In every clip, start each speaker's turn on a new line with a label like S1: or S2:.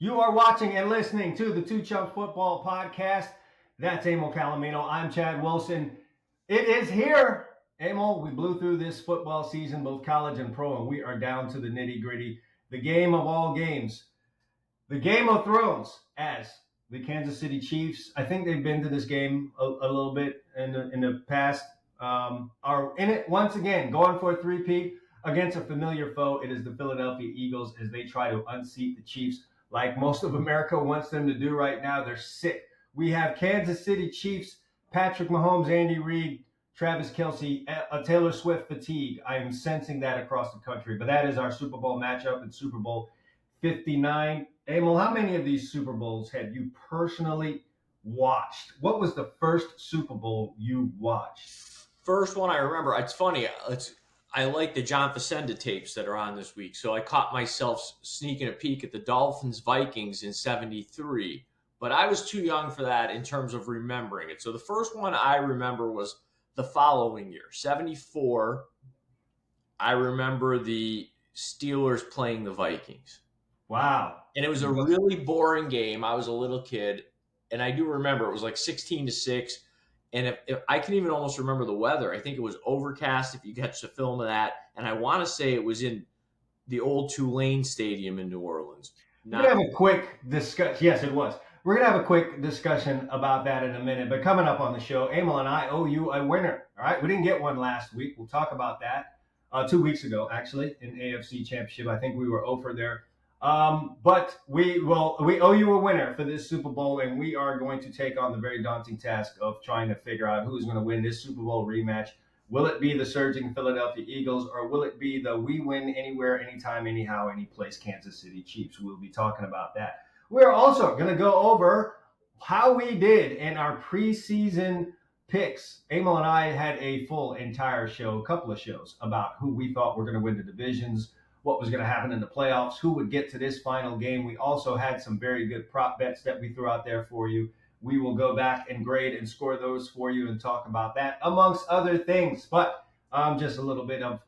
S1: You are watching and listening to the Two Chumps Football Podcast. That's Emil Calomino. I'm Chad Wilson. It is here. Emil, we blew through this football season, both college and pro, and we are down to the nitty-gritty, the game of all games, the Game of Thrones, as the Kansas City Chiefs, I think they've been to this game a little bit in the past, are in it once again, going for a three-peat against a familiar foe. It is the Philadelphia Eagles as they try to unseat the Chiefs like most of America wants them to do right now. They're sick. We have Kansas City Chiefs, Patrick Mahomes, Andy Reid, Travis Kelce, a Taylor Swift fatigue. I am sensing that across the country. But that is our Super Bowl matchup in Super Bowl 59. Emil, how many of these Super Bowls have you personally watched? What was the first Super Bowl you watched?
S2: First one I remember. It's funny. I like the John Facenda tapes that are on this week. So I caught myself sneaking a peek at the Dolphins-Vikings in 73. But I was too young for that in terms of remembering it. So the first one I remember was the following year, 74. I remember the Steelers playing the Vikings.
S1: Wow.
S2: And it was a really boring game. I was a little kid. And I do remember it was like 16-6. And if I can even almost remember the weather. I think it was overcast if you catch the film of that. And I want to say it was in the old Tulane Stadium in New Orleans.
S1: We're going to have a quick discussion. Yes, it was. We're going to have a quick discussion about that in a minute. But coming up on the show, Emil and I owe you a winner. All right. We didn't get one last week. We'll talk about that 2 weeks ago, actually, in AFC Championship. I think we were over there. But we owe you a winner for this Super Bowl, and we are going to take on the very daunting task of trying to figure out who's going to win this Super Bowl rematch. Will it be the surging Philadelphia Eagles, or will it be the we win anywhere, anytime, anyhow, any place Kansas City Chiefs? We'll be talking about that. We're also going to go over how we did in our preseason picks. Emil and I had a full entire show, a couple of shows, about who we thought were going to win the divisions, what was going to happen in the playoffs, who would get to this final game. We also had some very good prop bets that we threw out there for you. We will go back and grade and score those for you and talk about that, amongst other things. But just a little bit of,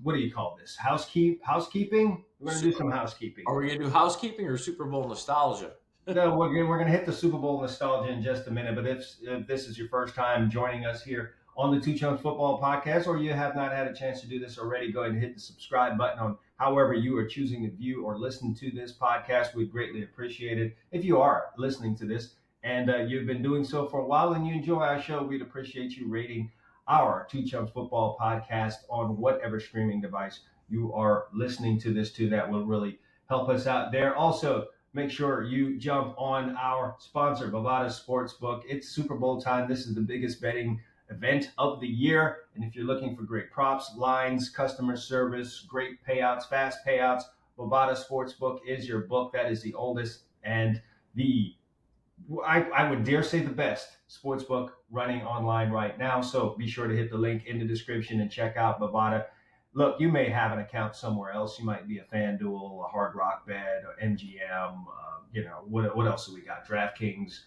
S1: what do you call this? Housekeeping? We're going to do some housekeeping.
S2: Are we going to do housekeeping or Super Bowl nostalgia?
S1: No, we're going to hit the Super Bowl nostalgia in just a minute. But if this is your first time joining us here on the Two Chumps Football Podcast, or you have not had a chance to do this already, go ahead and hit the subscribe button on however you are choosing to view or listen to this podcast. We'd greatly appreciate it. If you are listening to this and you've been doing so for a while and you enjoy our show, we'd appreciate you rating our Two Chumps Football Podcast on whatever streaming device you are listening to this to. That will really help us out there. Also, make sure you jump on our sponsor, Bovada Sportsbook. It's Super Bowl time. This is the biggest betting event of the year. And if you're looking for great props, lines, customer service, great payouts, fast payouts, Bovada Sportsbook is your book. That is the oldest and I would dare say the best sportsbook running online right now. So be sure to hit the link in the description and check out Bovada. Look, you may have an account somewhere else. You might be a FanDuel, a Hard Rock Bet, or MGM. What else do we got? DraftKings.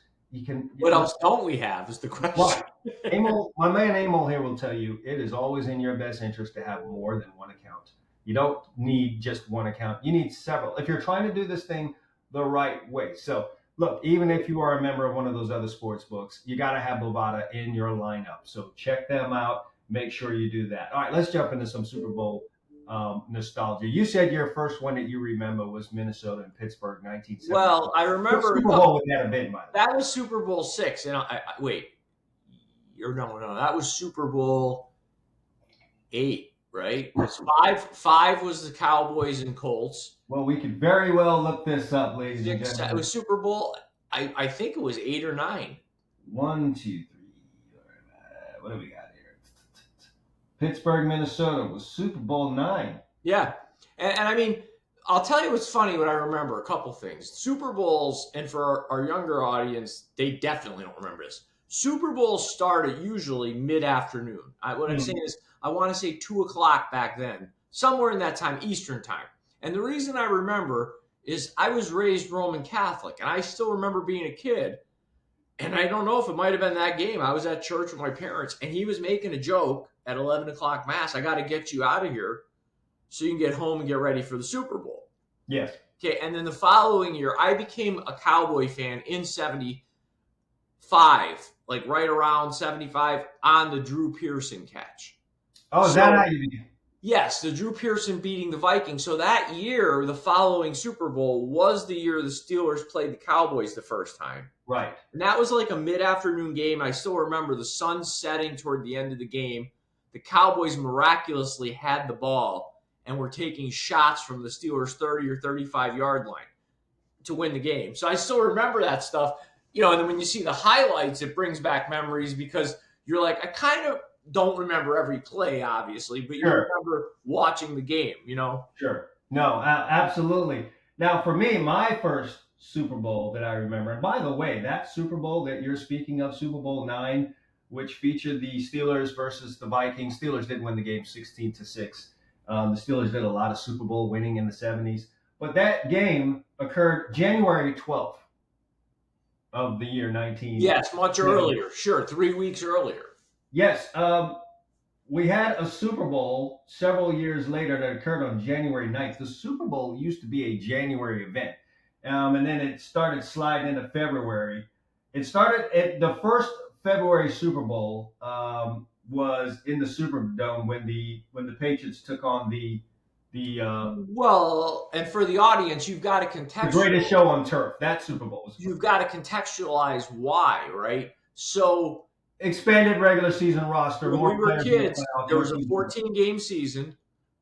S2: What else don't we have is the question.
S1: Well, Emil, my man Emil here will tell you it is always in your best interest to have more than one account. You don't need just one account. You need several if you're trying to do this thing the right way. So look, even if you are a member of one of those other sports books, you got to have Bovada in your lineup. So check them out. Make sure you do that. All right, let's jump into some Super Bowl nostalgia. You said your first one that you remember was Minnesota and Pittsburgh, 1970.
S2: Well, I remember
S1: Super Bowl would that have been, by the way?
S2: That was Super Bowl 6. And that was Super Bowl 8, right? Because five was the Cowboys and Colts.
S1: Well, we could very well look this up, ladies and gentlemen.
S2: It was Super Bowl. I think it was 8 or 9.
S1: 1, 2, 3. What do we got here? Pittsburgh, Minnesota was Super Bowl 9.
S2: Yeah. And I mean, I'll tell you what's funny, what I remember, a couple things. Super Bowls, and for our younger audience, they definitely don't remember this. Super Bowls started usually mid-afternoon. What I'm saying is, I want to say 2 o'clock back then, somewhere in that time, Eastern time. And the reason I remember is I was raised Roman Catholic, and I still remember being a kid. And I don't know if it might have been that game. I was at church with my parents, and he was making a joke at 11 o'clock Mass. I got to get you out of here so you can get home and get ready for the Super Bowl.
S1: Yes.
S2: Okay, and then the following year, I became a Cowboy fan in 75, like right around 75, on the Drew Pearson catch.
S1: Oh, is that
S2: So,
S1: how you?
S2: yes, the Drew Pearson beating the Vikings. So that year, the following Super Bowl was the year the Steelers played the Cowboys the first time.
S1: Right.
S2: And that was like a mid-afternoon game. I still remember the sun setting toward the end of the game. The Cowboys miraculously had the ball and were taking shots from the Steelers' 30 or 35-yard line to win the game. So I still remember that stuff. And then when you see the highlights, it brings back memories because you're like, I kind of don't remember every play, obviously, but you remember watching the game,
S1: Sure. No, absolutely. Now, for me, my first Super Bowl that I remember, and by the way, that Super Bowl that you're speaking of, Super Bowl IX, which featured the Steelers versus the Vikings. Steelers did win the game 16-6. The Steelers did a lot of Super Bowl winning in the 70s. But that game occurred January 12th of the year 19.
S2: Yes, much earlier. Sure, 3 weeks earlier.
S1: Yes. We had a Super Bowl several years later that occurred on January 9th. The Super Bowl used to be a January event, and then it started sliding into February. It started at the first February Super Bowl was in the Superdome when the Patriots took on the
S2: well, and for the audience, you've got to contextualize.
S1: The greatest show on turf. That Super Bowl was.
S2: You've got to contextualize why, right? So
S1: expanded regular season roster.
S2: When we were kids, there was a 14-game season.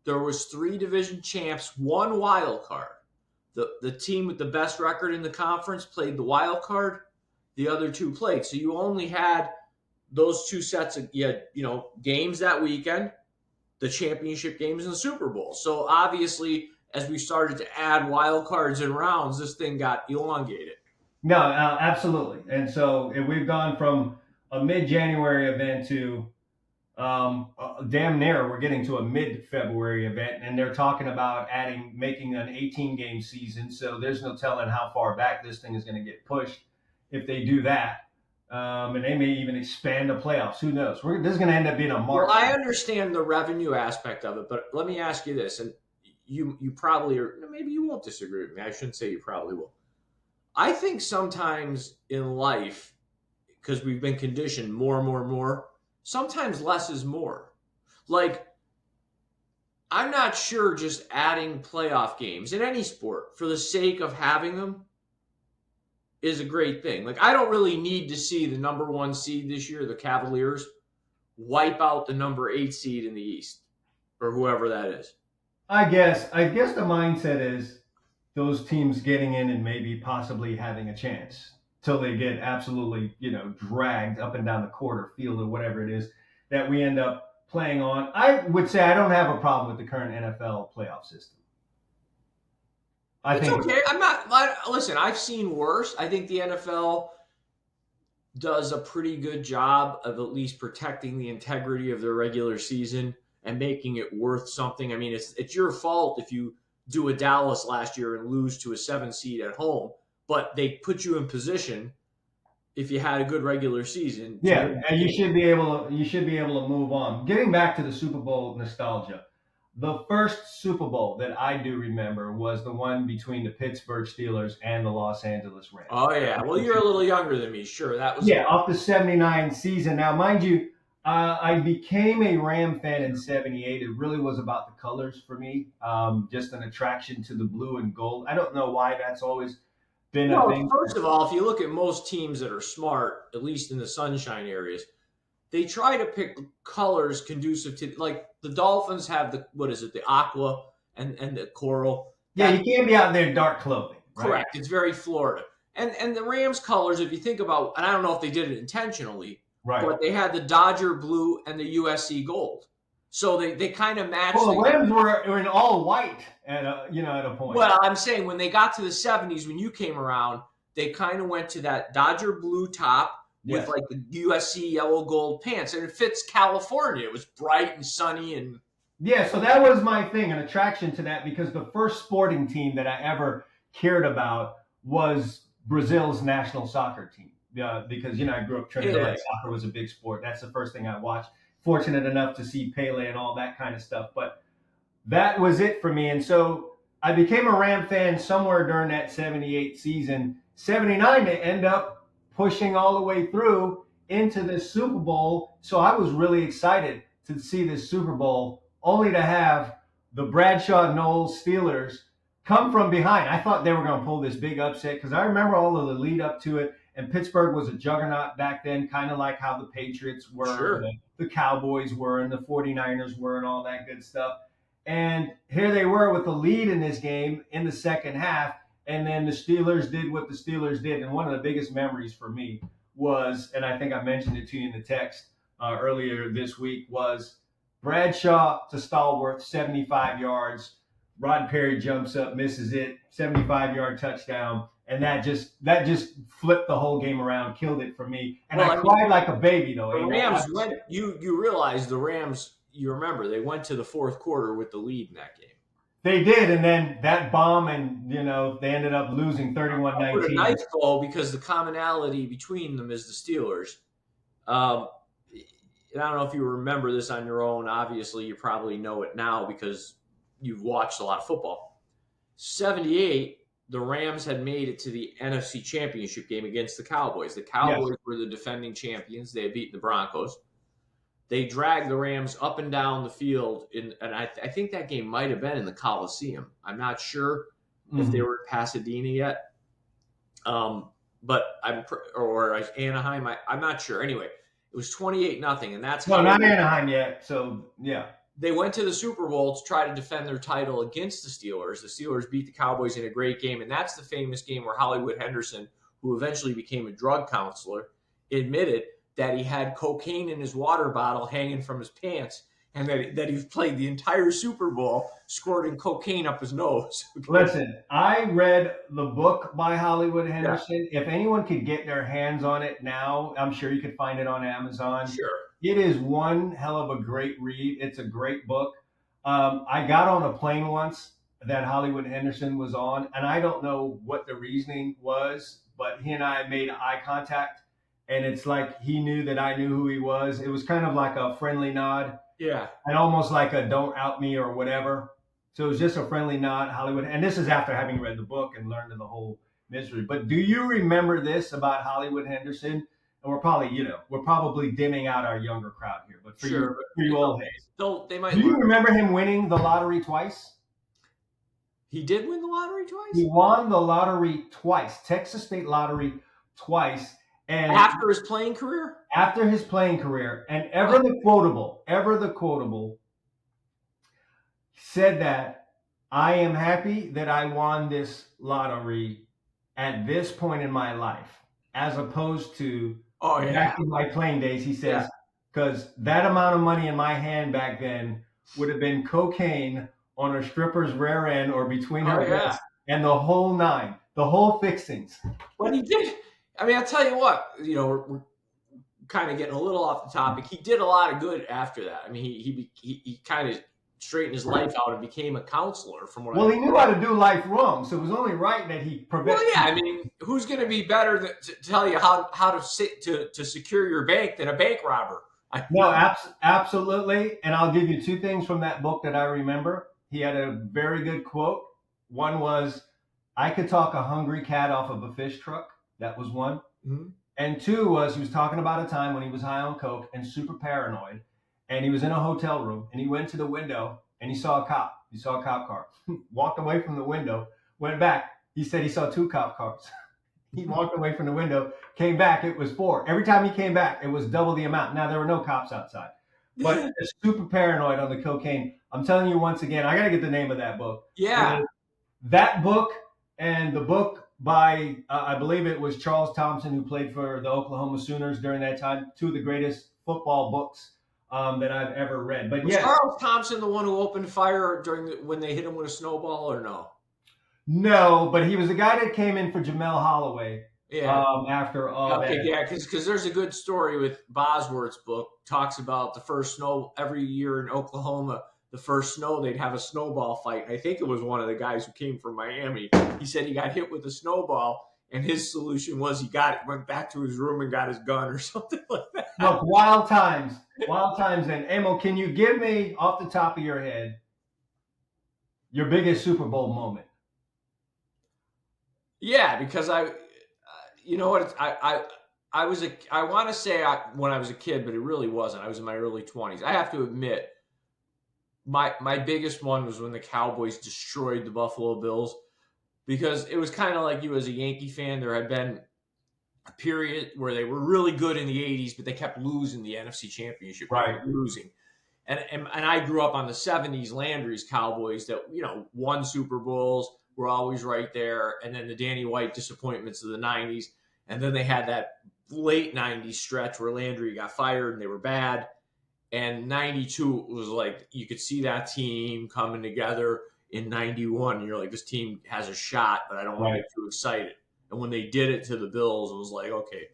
S2: There was 3 division champs, 1 wild card. The team with the best record in the conference played the wild card. The other 2 played. So you only had those 2 sets of games that weekend, the championship games and the Super Bowl. So obviously, as we started to add wild cards and rounds, this thing got elongated.
S1: No, absolutely. And so we've gone from a mid-January event to damn near we're getting to a mid-February event, and they're talking about making an 18-game season. So there's no telling how far back this thing is going to get pushed if they do that. And they may even expand the playoffs. Who knows? This is going to end up being a March.
S2: Well, I understand the revenue aspect of it, but let me ask you this, and you probably, or maybe you won't disagree with me. I shouldn't say you probably will. I think sometimes in life, because we've been conditioned more, sometimes less is more. Like, I'm not sure just adding playoff games in any sport for the sake of having them is a great thing. Like, I don't really need to see the number 1 seed this year, the Cavaliers, wipe out the number 8 seed in the East, or whoever that is.
S1: I guess the mindset is those teams getting in and maybe possibly having a chance till they get absolutely, dragged up and down the court or field or whatever it is that we end up playing on. I would say I don't have a problem with the current NFL playoff system.
S2: It's okay. Listen, I've seen worse. I think the NFL does a pretty good job of at least protecting the integrity of their regular season and making it worth something. I mean, it's your fault if you do a Dallas last year and lose to a 7 seed at home, but they put you in position if you had a good regular season.
S1: Yeah, and you should be able to move on. Getting back to the Super Bowl nostalgia, the first Super Bowl that I do remember was the one between the Pittsburgh Steelers and the Los Angeles Rams.
S2: Oh yeah, well you're a little younger than me, sure. That was
S1: off the '79 season. Now, mind you, I became a Ram fan in '78. It really was about the colors for me, just an attraction to the blue and gold. I don't know why that's always been a thing.
S2: First of all, if you look at most teams that are smart, at least in the sunshine areas, they try to pick colors conducive to, like the Dolphins have the aqua and the coral.
S1: Yeah, you can't be out there in dark clothing. Right?
S2: Correct. It's very Florida. And the Rams colors, if you think about, and I don't know if they did it intentionally,
S1: right,
S2: but they had the Dodger blue and the USC gold. So they kind of matched.
S1: Well, the Rams were in all white at a point.
S2: Well, I'm saying when they got to the 70s, when you came around, they kind of went to that Dodger blue top with like the USC yellow gold pants, and it fits California. It was bright and sunny, and
S1: so that was my thing, an attraction to that, because the first sporting team that I ever cared about was Brazil's national soccer team. Because I grew up Trinidad, soccer was a big sport. That's the first thing I watched. Fortunate enough to see Pele and all that kind of stuff, but that was it for me. And so I became a Ram fan somewhere during that 78 season. 79, they end up pushing all the way through into this Super Bowl. So I was really excited to see this Super Bowl, only to have the Bradshaw Knowles Steelers come from behind. I thought they were going to pull this big upset because I remember all of the lead up to it. And Pittsburgh was a juggernaut back then, kind of like how the Patriots were,
S2: Sure.
S1: the Cowboys were, and the 49ers were, and all that good stuff. And here they were with the lead in this game in the second half. And then the Steelers did what the Steelers did. And one of the biggest memories for me was, and I think I mentioned it to you in the text earlier this week, was Bradshaw to Stallworth, 75 yards. Rod Perry jumps up, misses it, 75-yard touchdown. And that just flipped the whole game around, killed it for me. And I cried like a baby, though.
S2: The Rams went. You realize the Rams. You remember they went to the fourth quarter with the lead in that game.
S1: They did, and then that bomb, and they ended up losing 31-19.
S2: Put a nice goal because the commonality between them is the Steelers. And I don't know if you remember this on your own. Obviously, you probably know it now because you've watched a lot of football. 78. The Rams had made it to the NFC Championship game against the Cowboys. The Cowboys were the defending champions. They had beaten the Broncos. They dragged the Rams up and down the field, and I think that game might have been in the Coliseum. I'm not sure if they were in Pasadena yet, but or Anaheim. I'm not sure. Anyway, it was 28-0, and that's
S1: not Anaheim yet. So yeah.
S2: They went to the Super Bowl to try to defend their title against the Steelers. The Steelers beat the Cowboys in a great game, and that's the famous game where Hollywood Henderson, who eventually became a drug counselor, admitted that he had cocaine in his water bottle hanging from his pants, and that he played the entire Super Bowl squirting cocaine up his nose.
S1: Listen, I read the book by Hollywood Henderson. Yeah. If anyone could get their hands on it now, I'm sure you could find it on Amazon.
S2: Sure.
S1: It is one hell of a great read. It's a great book. I got on a plane once that Hollywood Henderson was on, and I don't know what the reasoning was, but he and I made eye contact, and it's like he knew that I knew who he was. It was kind of like a friendly nod.
S2: Yeah.
S1: And almost like a don't out me or whatever. So it was just a friendly nod, Hollywood. And this is after having read the book and learned of the whole misery. But do you remember this about Hollywood Henderson? And we're probably dimming out our younger crowd here, but for you old heads.
S2: So they might.
S1: Do you remember him winning the lottery twice?
S2: He did win the lottery twice?
S1: He won the lottery twice, Texas State Lottery twice. And
S2: after his playing career?
S1: After his playing career. And ever the quotable said that I am happy that I won this lottery at this point in my life, as opposed to back in my playing days. He says, because that amount of money in my hand back then would have been cocaine on a stripper's rear end or between her breasts and the whole nine, the whole fixings.
S2: But he did. I mean, I'll tell you what, we're kind of getting a little off the topic. He did a lot of good after that. I mean, he kind of straightened his life out and became a counselor from what
S1: he knew how to do life wrong, so it was only right that he prevented.
S2: Well, yeah, I mean, who's going to be better to tell you how to secure your bank than a bank robber?
S1: No, absolutely. And I'll give you two things from that book that I remember. He had a very good quote. One was, I could talk a hungry cat off of a fish truck. That was one.
S2: Mm-hmm.
S1: And two was, he was talking about a time when he was high on coke and super paranoid. And he was in a hotel room and he went to the window and he saw a cop. He saw a cop car. Walked away from the window, went back. He said he saw two cop cars. He walked away from the window, came back. It was 4. Every time he came back, it was double the amount. Now, there were no cops outside. But super paranoid on the cocaine. I'm telling you once again, I got to get the name of that book.
S2: Yeah.
S1: And that book and the book by, I believe it was Charles Thompson, who played for the Oklahoma Sooners during that time. Two of the greatest football books that I've ever read. But
S2: was Charles Thompson the one who opened fire when they hit him with a snowball, or no?
S1: No, but he was the guy that came in for Jamel Holloway.
S2: Yeah.
S1: After all that.
S2: Yeah, because there's a good story with Bosworth's book, talks about the first snow every year in Oklahoma. The first snow, they'd have a snowball fight. I think it was one of the guys who came from Miami. He said he got hit with a snowball, and his solution was went back to his room and got his gun or something like that.
S1: Look, wild times. And Emil, can you give me off the top of your head Your biggest Super Bowl moment.
S2: Yeah, because you know what? I want to say when I was a kid, but it really wasn't. I was in my early 20s. I have to admit, my biggest one was when the Cowboys destroyed the Buffalo Bills, because it was kind of like you as a Yankee fan. There had been a period where they were really good in the 80s, but they kept losing the NFC Championship. They
S1: Right.
S2: kept losing. And I grew up on the 70s Landry's Cowboys that, won Super Bowls, were always right there. And then the Danny White disappointments of the 90s. And then they had that late 90s stretch where Landry got fired and they were bad. And 92 was like, you could see that team coming together in 91. And you're like, this team has a shot, but I don't want to get too excited. And when they did it to the Bills, it was like, okay.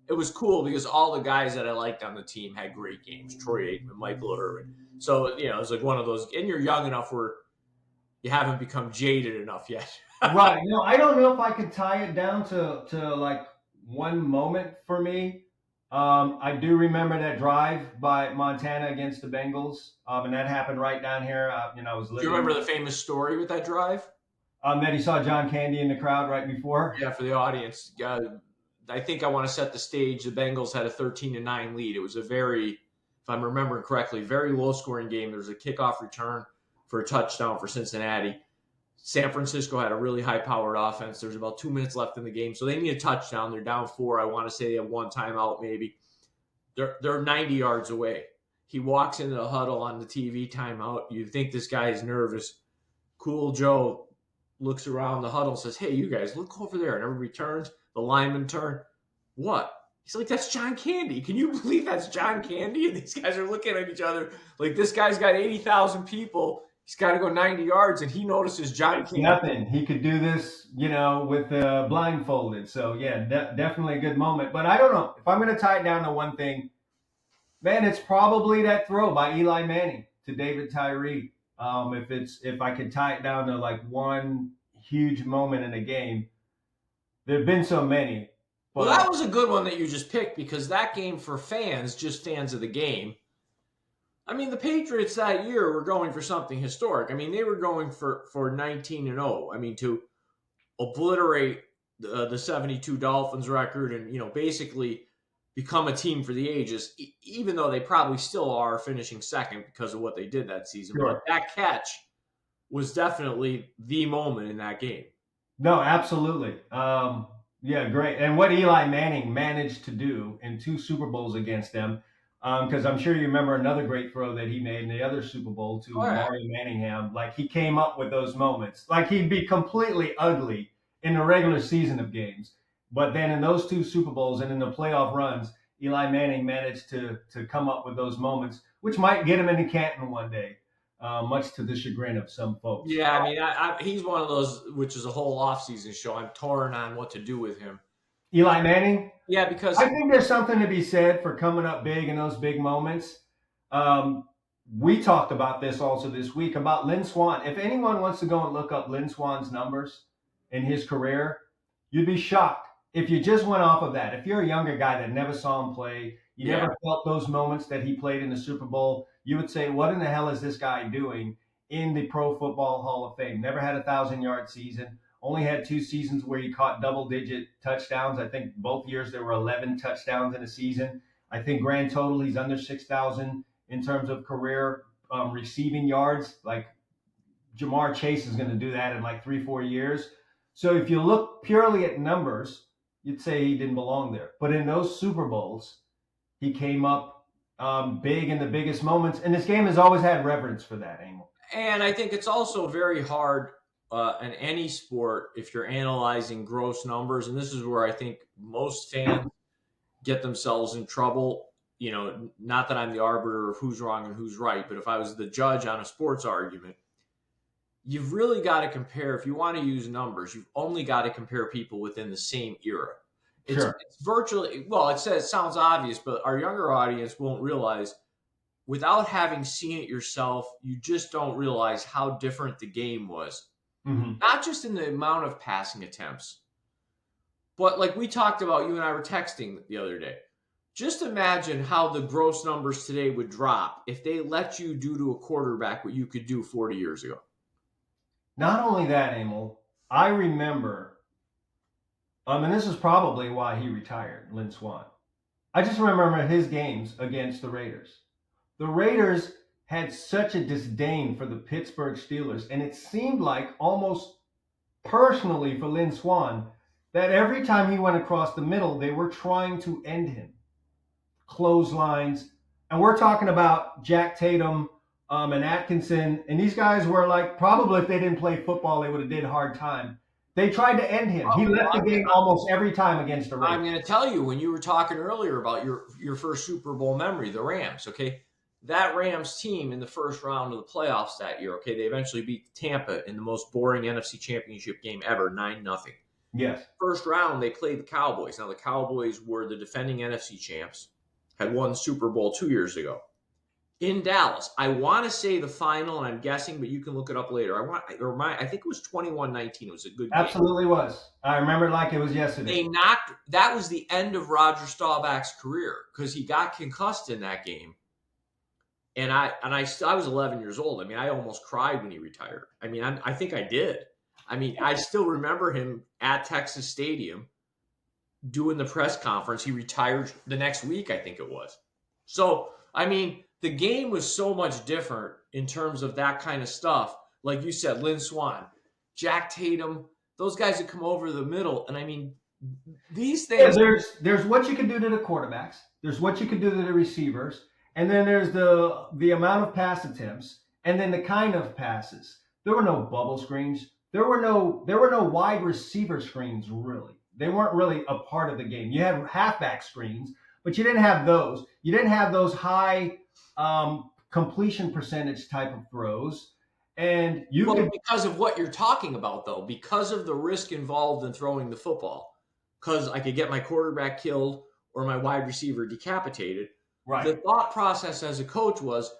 S2: It was cool because all the guys that I liked on the team had great games. Troy Aikman, Michael Irvin. So, it was like one of those, and you're young enough where you haven't become jaded enough yet.
S1: Right. No, I don't know if I could tie it down to like one moment for me. I do remember that drive by Montana against the Bengals, and that happened right down here. I was living.
S2: Do you remember the famous story with that drive?
S1: That he saw John Candy in the crowd right before.
S2: Yeah, for the audience. I think I want to set the stage. The Bengals had a 13-9 lead. It was a very, if I'm remembering correctly, very low-scoring game. There was a kickoff return for a touchdown for Cincinnati. San Francisco had a really high-powered offense. There's about 2 minutes left in the game, so they need a touchdown. They're down 4. I want to say they have one timeout maybe. They're 90 yards away. He walks into the huddle on the TV timeout. You think this guy is nervous. Cool Joe looks around the huddle and says, hey, you guys, look over there. And everybody turns. The linemen turn. What? He's like, that's John Candy. Can you believe that's John Candy? And these guys are looking at each other like, this guy's got 80,000 people. He's got to go 90 yards, and he notices John Candy.
S1: Nothing. He could do this, with blindfolded. So, yeah, definitely a good moment. But I don't know. If I'm going to tie it down to one thing, man, it's probably that throw by Eli Manning to David Tyree. If I could tie it down to like one huge moment in a game, there have been so many.
S2: Well, that was a good one that you just picked, because that game for fans, just fans of the game. I mean, the Patriots that year were going for something historic. I mean, they were going for 19-0. I mean, to obliterate the 72 Dolphins record and, basically become a team for the ages, even though they probably still are finishing second because of what they did that season.
S1: Sure.
S2: But that catch was definitely the moment in that game.
S1: No, absolutely. Yeah, great. And what Eli Manning managed to do in 2 Super Bowls against them, because I'm sure you remember another great throw that he made in the other Super Bowl to Mario Manningham. Like, he came up with those moments. Like, he'd be completely ugly in the regular season of games. But then in those 2 Super Bowls and in the playoff runs, Eli Manning managed to come up with those moments, which might get him into Canton one day, much to the chagrin of some folks.
S2: Yeah, I mean, he's one of those, which is a whole offseason show. I'm torn on what to do with him.
S1: Eli Manning?
S2: Yeah, because
S1: I think there's something to be said for coming up big in those big moments. We talked about this also this week about Lynn Swann. If anyone wants to go and look up Lynn Swann's numbers in his career, you'd be shocked if you just went off of that. If you're a younger guy that never saw him play, you never felt those moments that he played in the Super Bowl, you would say, what in the hell is this guy doing in the Pro Football Hall of Fame? Never had a 1,000-yard season. Only had 2 seasons where he caught double-digit touchdowns. I think both years there were 11 touchdowns in a season. I think grand total he's under 6,000 in terms of career receiving yards. Like, Jamar Chase is going to do that in like 3-4 years. So if you look purely at numbers, you'd say he didn't belong there. But in those Super Bowls, he came up big in the biggest moments. And this game has always had reverence for that, Emil.
S2: And I think it's also very hard in any sport if you're analyzing gross numbers. And this is where I think most fans get themselves in trouble. Not that I'm the arbiter of who's wrong and who's right, but if I was the judge on a sports argument, you've really got to compare. If you want to use numbers, you've only got to compare people within the same era. It's virtually, well, it sounds obvious, but our younger audience won't realize, without having seen it yourself, you just don't realize how different the game was.
S1: Mm-hmm.
S2: Not just in the amount of passing attempts, but like we talked about, you and I were texting the other day. Just imagine how the gross numbers today would drop if they let you do to a quarterback what you could do 40 years ago.
S1: Not only that, Emil, I remember, and this is probably why he retired, Lynn Swan. I just remember his games against the Raiders. The Raiders had such a disdain for the Pittsburgh Steelers, and it seemed like almost personally for Lynn Swan that every time he went across the middle, they were trying to end him. Clotheslines, and we're talking about Jack Tatum and Atkinson, and these guys were like probably if they didn't play football, they would have did hard time. They tried to end him. He left the game almost every time against the Raiders.
S2: I'm going to tell you, when you were talking earlier about your first Super Bowl memory, the Rams, okay? That Rams team in the first round of the playoffs that year, okay, they eventually beat Tampa in the most boring NFC Championship game ever, 9-0.
S1: Yes.
S2: First round, they played the Cowboys. Now, the Cowboys were the defending NFC champs, had won the Super Bowl 2 years ago. In Dallas, I want to say the final, and I'm guessing, but you can look it up later. I think it was 21-19. It was a good game.
S1: Absolutely was. I remember it like it was yesterday.
S2: That was the end of Roger Staubach's career because he got concussed in that game. And I was 11 years old. I mean, I almost cried when he retired. I mean, I think I did. I mean, I still remember him at Texas Stadium doing the press conference. He retired the next week, I think it was. So, I mean, the game was so much different in terms of that kind of stuff. Like you said, Lynn Swan, Jack Tatum, those guys that come over the middle. And I mean, these things.
S1: Yeah, there's what you can do to the quarterbacks. There's what you can do to the receivers. And then there's the amount of pass attempts, and then the kind of passes. There were no bubble screens. There were no wide receiver screens, really. They weren't really a part of the game. You had halfback screens, but you didn't have those. You didn't have those high completion percentage type of throws. And
S2: because of what you're talking about, though, because of the risk involved in throwing the football, because I could get my quarterback killed or my wide receiver decapitated.
S1: Right.
S2: The thought process as a coach was,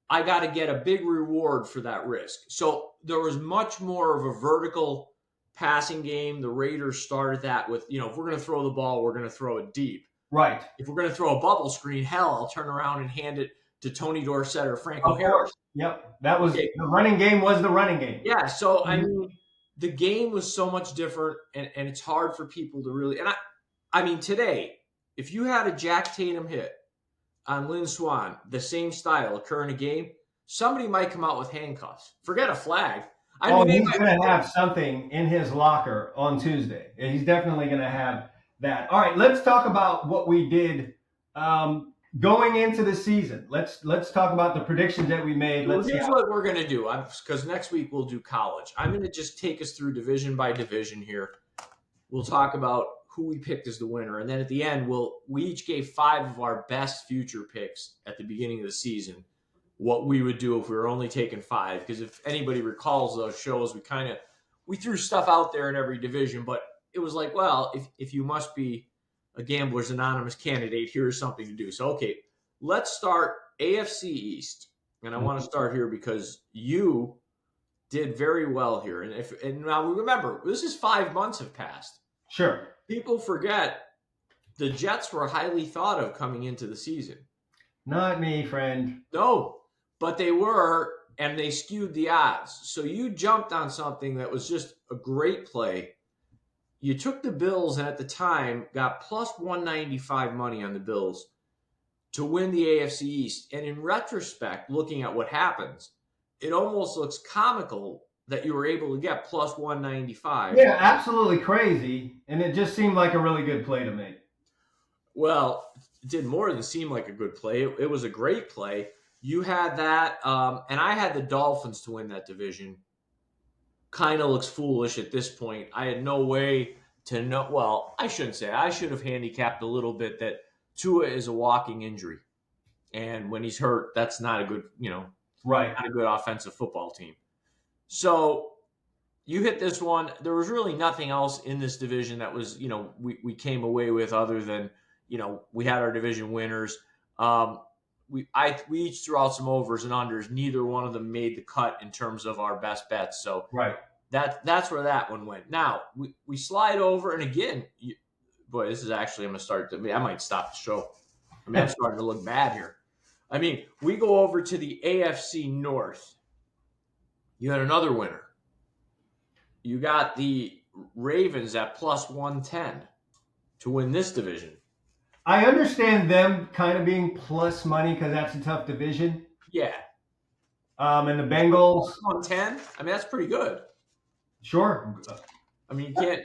S2: I got to get a big reward for that risk. So there was much more of a vertical passing game. The Raiders started that with, if we're going to throw the ball, we're going to throw it deep.
S1: Right.
S2: If we're going to throw a bubble screen, hell, I'll turn around and hand it to Tony Dorsett or Franco Harris.
S1: Yep. That was the running game was the running game.
S2: Yeah. So, I mean, the game was so much different, and it's hard for people to really – and I mean, today, if you had a Jack Tatum hit on Lynn Swan, the same style occur in a game, somebody might come out with handcuffs. Forget a flag.
S1: He's going to have something in his locker on Tuesday. He's definitely going to have that. All right, let's talk about what we did going into the season. Let's talk about the predictions that we made.
S2: Here's what we're going to do, because next week we'll do college. I'm going to just take us through division by division here. We'll talk about who we picked as the winner, and then at the end, we each gave 5 of our best future picks at the beginning of the season. What we would do if we were only taking 5, because if anybody recalls those shows, we threw stuff out there in every division, but it was like, well, if you must be a Gambler's Anonymous candidate, here's something to do. So, okay, let's start AFC East, and I want to start here because you did very well here, and now remember, this is 5 months have passed.
S1: Sure.
S2: People forget the Jets were highly thought of coming into the season.
S1: Not me, friend.
S2: No, but they were, and they skewed the odds. So you jumped on something that was just a great play. You took the Bills, and at the time got plus 195 money on the Bills to win the AFC East. And in retrospect, looking at what happens, it almost looks comical that you were able to get plus 195.
S1: Yeah, absolutely crazy. And it just seemed like a really good play to me.
S2: Well, it did more than seem like a good play. It was a great play. You had that, and I had the Dolphins to win that division. Kind of looks foolish at this point. I had no way to know. Well, I shouldn't say. I should have handicapped a little bit that Tua is a walking injury. And when he's hurt, that's not a good,
S1: right,
S2: not a good offensive football team. So you hit this one. There was really nothing else in this division that was, we came away with other than, we had our division winners. We each threw out some overs and unders. Neither one of them made the cut in terms of our best bets. So
S1: right,
S2: that's where that one went. Now we slide over, and again, this is actually, I'm going to start. I might stop the show. I'm starting to look bad here. We go over to the AFC North. You had another winner. You got the Ravens at plus 110 to win this division.
S1: I understand them kind of being plus money because that's a tough division.
S2: Yeah.
S1: And the Bengals.
S2: 110? I mean, that's pretty good.
S1: Sure.
S2: I mean, you can't.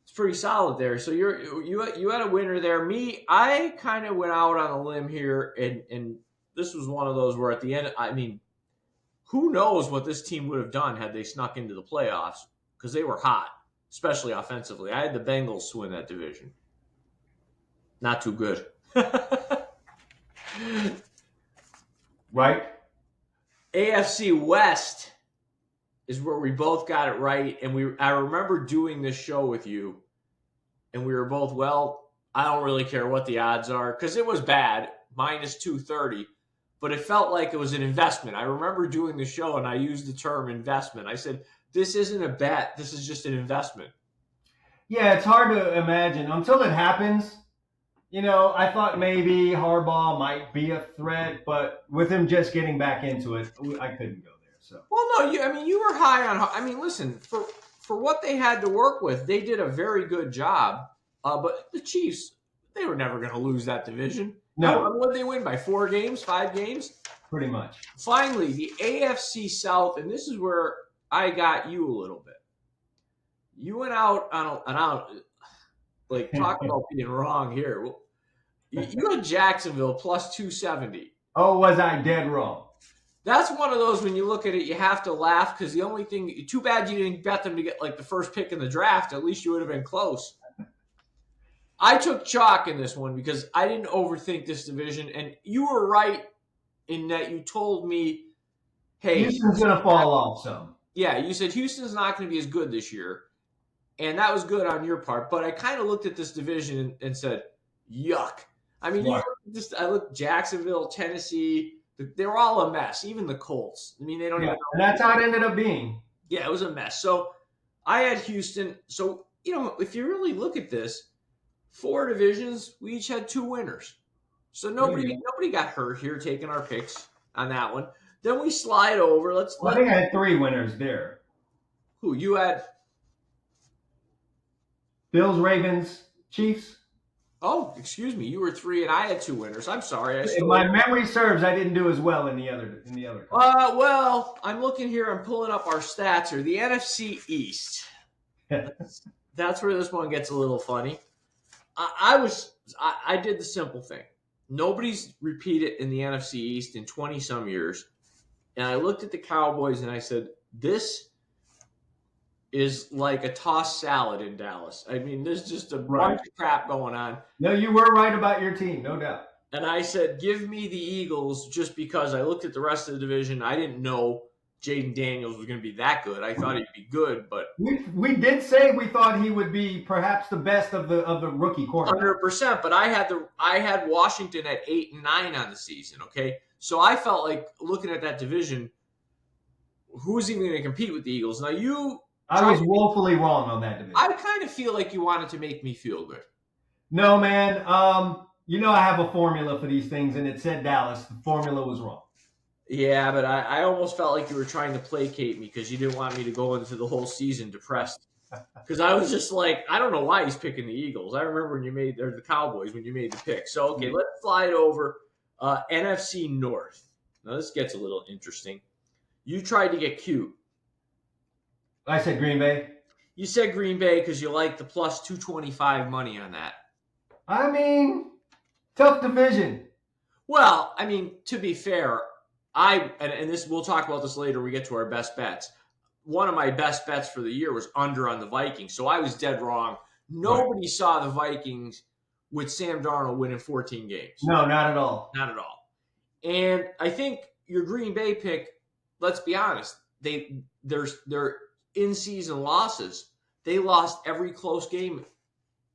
S2: It's pretty solid there. So you had a winner there. Me, I kind of went out on a limb here, and this was one of those where at the end, I mean, who knows what this team would have done had they snuck into the playoffs because they were hot, especially offensively. I had the Bengals to win that division. Not too good.
S1: Right.
S2: AFC West is where we both got it right, and I remember doing this show with you, and we were both, well, I don't really care what the odds are, because it was bad, minus 230, but it felt like it was an investment. I remember doing the show, and I used the term investment. I said, this isn't a bet, this is just an investment.
S1: Yeah, it's hard to imagine. Until it happens, I thought maybe Harbaugh might be a threat, but with him just getting back into it, I couldn't go there. So.
S2: Well, no, you were high on. I mean, listen, for what they had to work with, they did a very good job. But the Chiefs, they were never going to lose that division.
S1: No.
S2: What did they win by 4 games, 5 games?
S1: Pretty much.
S2: Finally, the AFC South, and this is where I got you a little bit. You went out like, talk about being wrong here. You had Jacksonville plus 270.
S1: Oh, was I dead wrong?
S2: That's one of those, when you look at it, you have to laugh, because the only thing, too bad you didn't bet them to get like the first pick in the draft. At least you would have been close. I took chalk in this one because I didn't overthink this division, and you were right in that you told me, hey,
S1: Houston's going to fall off some.
S2: Yeah, you said Houston's not going to be as good this year, and that was good on your part, but I kind of looked at this division and said, yuck. I mean, I looked Jacksonville, Tennessee, they were all a mess, even the Colts. I mean, they don't even know.
S1: And that's how it ended up being.
S2: Yeah, it was a mess. So I had Houston. So, if you really look at this, 4 divisions, we each had 2 winners. So nobody got hurt here taking our picks on that one. Then we slide over.
S1: I think I had 3 winners there.
S2: Who? You had?
S1: Bills, Ravens, Chiefs.
S2: Oh, excuse me. You were 3 and I had 2 winners. I'm sorry.
S1: If my memory serves, I didn't do as well in the other.
S2: Well, I'm looking here. I'm pulling up our stats here. The NFC East. That's where this one gets a little funny. I did the simple thing. Nobody's repeated in the NFC East in 20-some years. And I looked at the Cowboys and I said, this is like a tossed salad in Dallas. I mean, there's just a bunch of crap going on.
S1: No, you were right about your team, no doubt.
S2: And I said, give me the Eagles, just because I looked at the rest of the division. I didn't know Jaden Daniels was going to be that good. I thought he'd be good, but
S1: we did say we thought he would be perhaps the best of the rookie quarterbacks.
S2: 100%. But I had Washington at 8 and 9 on the season. Okay, so I felt like, looking at that division, who's even going to compete with the Eagles? Now
S1: I was woefully wrong on that division.
S2: I kind of feel like you wanted to make me feel good.
S1: No, man. I have a formula for these things, and it said Dallas. The formula was wrong.
S2: Yeah, but I almost felt like you were trying to placate me because you didn't want me to go into the whole season depressed. Because I was just like, I don't know why he's picking the Eagles. I remember when the Cowboys when you made the pick. So, okay, let's slide over NFC North. Now, this gets a little interesting. You tried to get cute.
S1: I said Green Bay.
S2: You said Green Bay because you like the plus 225 money on that.
S1: I mean, tough division.
S2: Well, I mean, to be fair, and this, we'll talk about this later when we get to our best bets. One of my best bets for the year was under on the Vikings, so I was dead wrong. Nobody saw the Vikings with Sam Darnold winning 14 games.
S1: No, not at all.
S2: Not at all. And I think your Green Bay pick, let's be honest, their in-season losses, they lost every close game.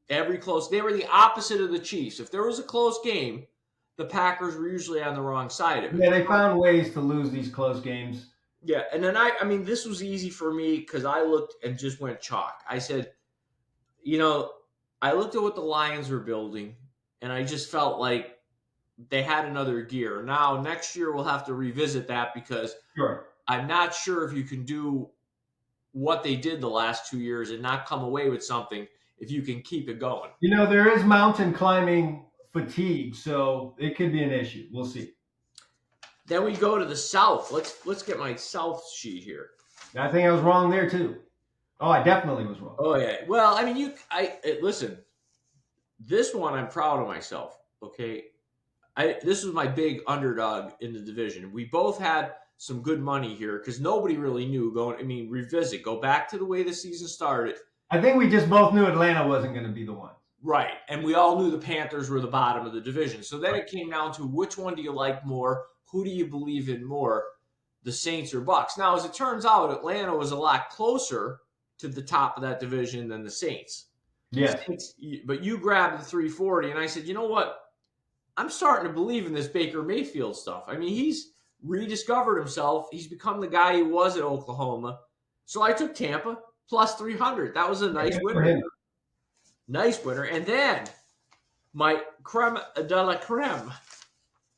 S2: They were the opposite of the Chiefs. If there was a close game, the Packers were usually on the wrong side of it.
S1: Yeah, they found ways to lose these close games.
S2: Yeah, and then I mean, this was easy for me because I looked and just went chalk. I said, I looked at what the Lions were building, and I just felt like they had another gear. Now, next year we'll have to revisit that because I'm not sure if you can do what they did the last 2 years and not come away with something if you can keep it going.
S1: There is mountain climbing fatigue, so it could be an issue. We'll see.
S2: Then we go to the South. Let's get my South sheet here.
S1: I think I was wrong there too. Oh, I definitely was wrong.
S2: Oh yeah. Well, I mean, listen. This one, I'm proud of myself. Okay, this was my big underdog in the division. We both had some good money here because nobody really knew go back to the way the season started.
S1: I think we just both knew Atlanta wasn't going to be the one.
S2: Right, and we all knew the Panthers were the bottom of the division. So then It came down to which one do you like more? Who do you believe in more? The Saints or Bucks? Now, as it turns out, Atlanta was a lot closer to the top of that division than the Saints.
S1: Yes.
S2: But you grabbed the 340, and I said, you know what? I'm starting to believe in this Baker Mayfield stuff. I mean, he's rediscovered himself. He's become the guy he was at Oklahoma. So I took Tampa plus 300. That was a nice winner. Nice winner. And then my creme de la creme.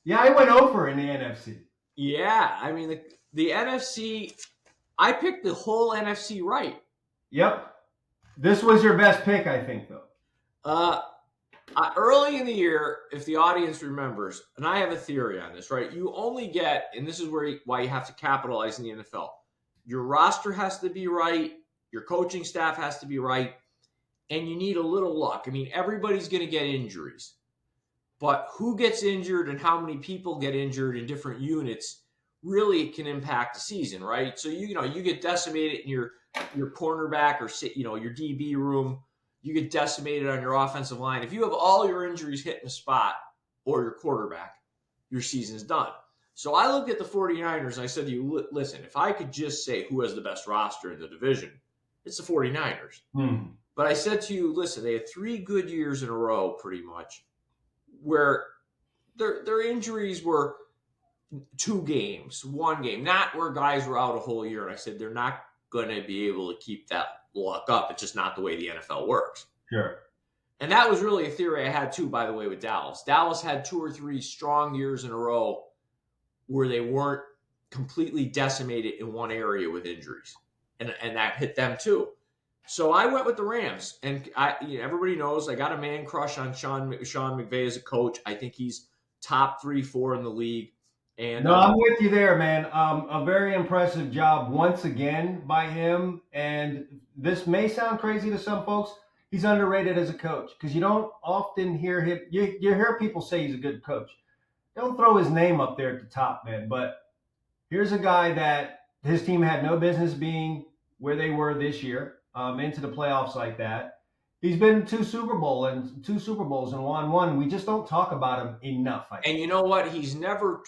S1: Yeah, I went over in the NFC.
S2: Yeah, I mean, the NFC, I picked the whole NFC right.
S1: Yep. This was your best pick, I think, though.
S2: Early in the year, if the audience remembers, and I have a theory on this, right? You only get, and this is why you have to capitalize in the NFL. Your roster has to be right. Your coaching staff has to be right. And you need a little luck. I mean, everybody's going to get injuries. But who gets injured and how many people get injured in different units really can impact the season, right? So, you get decimated in your cornerback or, your DB room. You get decimated on your offensive line. If you have all your injuries hitting a spot or your quarterback, your season's done. So I looked at the 49ers and I said to you, listen, if I could just say who has the best roster in the division, it's the 49ers. But I said to you, listen, they had 3 good years in a row pretty much where their injuries were 2 games, 1 game, not where guys were out a whole year. And I said they're not going to be able to keep that luck up. It's just not the way the NFL works.
S1: Sure.
S2: And that was really a theory I had too, by the way, with Dallas. Dallas had 2 or 3 strong years in a row where they weren't completely decimated in one area with injuries. And that hit them too. So I went with the Rams. And everybody knows I got a man crush on Sean McVay as a coach. I think he's top 3-4 in the league. And
S1: no, I'm with you there, man. A very impressive job once again by him. And this may sound crazy to some folks. He's underrated as a coach because you don't often hear him. You hear people say he's a good coach. Don't throw his name up there at the top, man. But here's a guy that his team had no business being where they were this year, into the playoffs like that. He's been to 2 Super Bowls and won 1. We just don't talk about him enough.
S2: And you know what? He's never,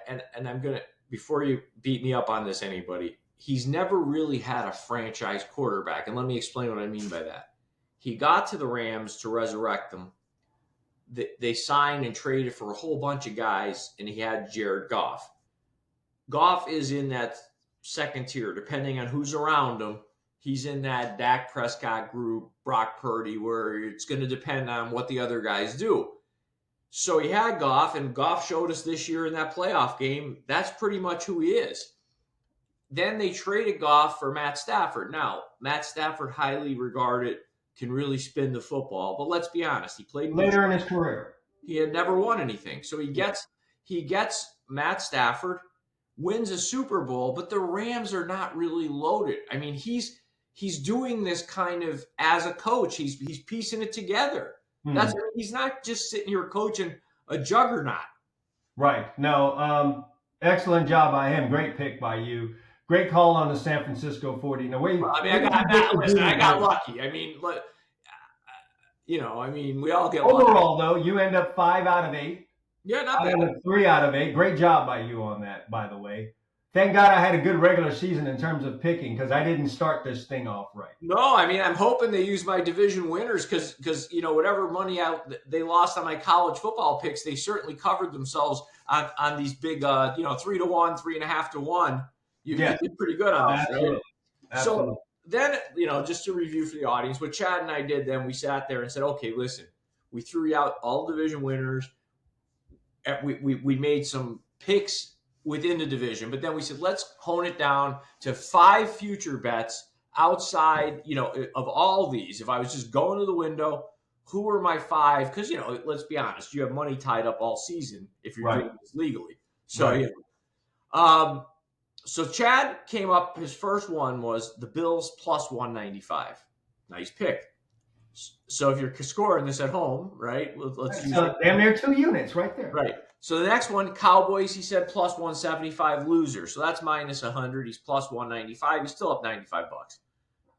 S2: and I'm going to, before you beat me up on this, anybody, he's never really had a franchise quarterback. And let me explain what I mean by that. He got to the Rams to resurrect them. They signed and traded for a whole bunch of guys, and he had Jared Goff. Goff is in that second tier, depending on who's around him. He's in that Dak Prescott group, Brock Purdy, where it's going to depend on what the other guys do. So he had Goff, and Goff showed us this year in that playoff game, that's pretty much who he is. Then they traded Goff for Matt Stafford. Now, Matt Stafford, highly regarded, can really spin the football. But let's be honest, he played
S1: later in his career.
S2: He had never won anything. So he gets Matt Stafford, wins a Super Bowl, but the Rams are not really loaded. I mean, he's doing this kind of as a coach. He's piecing it together. He's not just sitting here coaching a juggernaut. Right.
S1: No, excellent job by him. Great pick by you. Great call on the San Francisco 40. Now,
S2: I got lucky. I mean, we all get lucky.
S1: Overall, though, you end up 5 out of 8.
S2: Yeah, not bad.
S1: 3 out of 8. Great job by you on that, by the way. Thank God I had a good regular season in terms of picking because I didn't start this thing off right.
S2: No, I mean, I'm hoping they use my division winners because whatever money they lost on my college football picks, they certainly covered themselves on these big, 3-1, 3.5-1. You did pretty good on that.
S1: Absolutely.
S2: So then, just to review for the audience, what Chad and I did then, we sat there and said, okay, listen, we threw out all division winners. We made some picks within the division, but then we said, let's hone it down to 5 future bets outside, of all these, if I was just going to the window, who are my 5? Because, let's be honest, you have money tied up all season if you're doing this legally. So,
S1: Right.
S2: So Chad came up, his first one was the Bills plus 195. Nice pick. So if you're scoring this at home, right, let's use it.
S1: Damn near 2 units right there.
S2: Right. So the next one, Cowboys, he said plus 175, loser. So that's minus 100. He's plus 195. He's still up $95.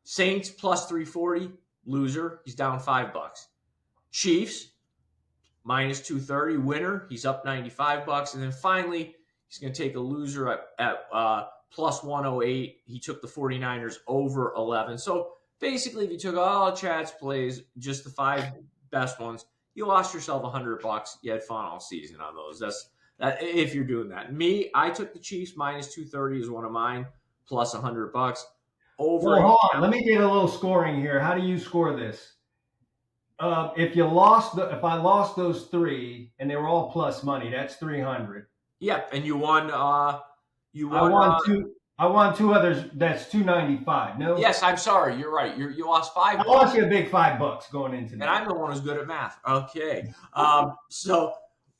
S2: Saints plus 340, loser. He's down $5. Chiefs minus 230, winner. He's up $95. And then finally, he's going to take a loser at plus 108. He took the 49ers over 11. So basically, if you took all Chad's plays, just the 5 best ones, you lost yourself $100. You had fun all season on those. That if you're doing that. Me, I took the Chiefs minus 230 is one of mine, plus $100. Over.
S1: Well, hold on. Let me get a little scoring here. How do you score this? If I lost those 3 and they were all plus money, that's 300.
S2: Yep, and you won.
S1: I won 2 others. That's 295. No.
S2: Yes, I'm sorry. You're right. You lost $5.
S1: I lost you a big $5 going into that.
S2: And I'm the one who's good at math. Okay. So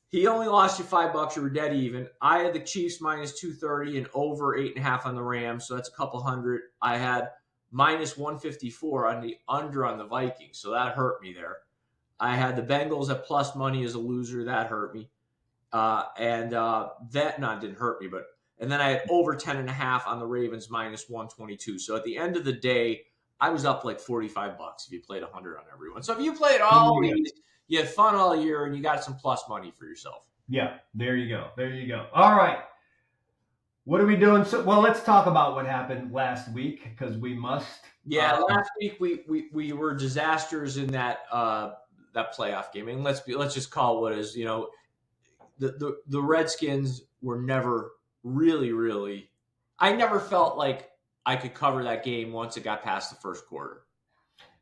S2: he only lost you $5. You were dead even. I had the Chiefs minus 230 and over 8.5 on the Rams. So that's a couple hundred. I had minus 154 on the under on the Vikings. So that hurt me there. I had the Bengals at plus money as a loser. That hurt me. That didn't hurt me, and then I had over 10.5 on the Ravens minus 122. So at the end of the day, I was up like $45 if you played 100 on everyone. So if you played all these, you had fun all year and you got some plus money for yourself.
S1: Yeah, there you go. All right. What are we doing? Well, let's talk about what happened last week because we must.
S2: Yeah, last week we were disasters in that playoff game. And let's just call it what is, the Redskins were never really, I never felt like I could cover that game once it got past the first quarter.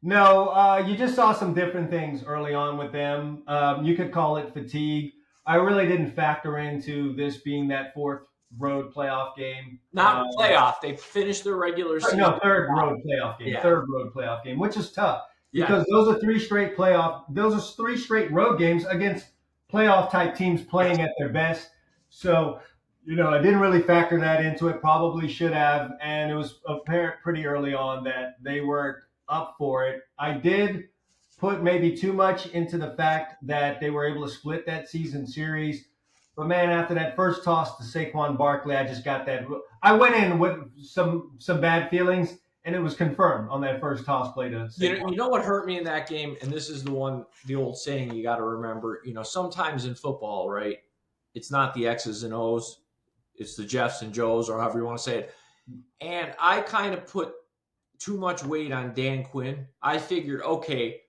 S1: No, you just saw some different things early on with them. You could call it fatigue. I really didn't factor into this being that 4th road playoff game.
S2: Not playoff. They finished their regular season.
S1: No, 3rd road playoff game. Yeah. 3rd road playoff game, which is tough because those are 3 straight road games against playoff type teams playing at their best. So, I didn't really factor that into it. Probably should have. And it was apparent pretty early on that they weren't up for it. I did put maybe too much into the fact that they were able to split that season series. But, man, after that first toss to Saquon Barkley, I just got that. I went in with some bad feelings, and it was confirmed on that first toss play to Saquon.
S2: You know what hurt me in that game? And this is the old saying you got to remember. Sometimes in football, right, it's not the X's and O's. It's the Jeffs and Joes, or however you want to say it. And I kind of put too much weight on Dan Quinn. I figured, okay,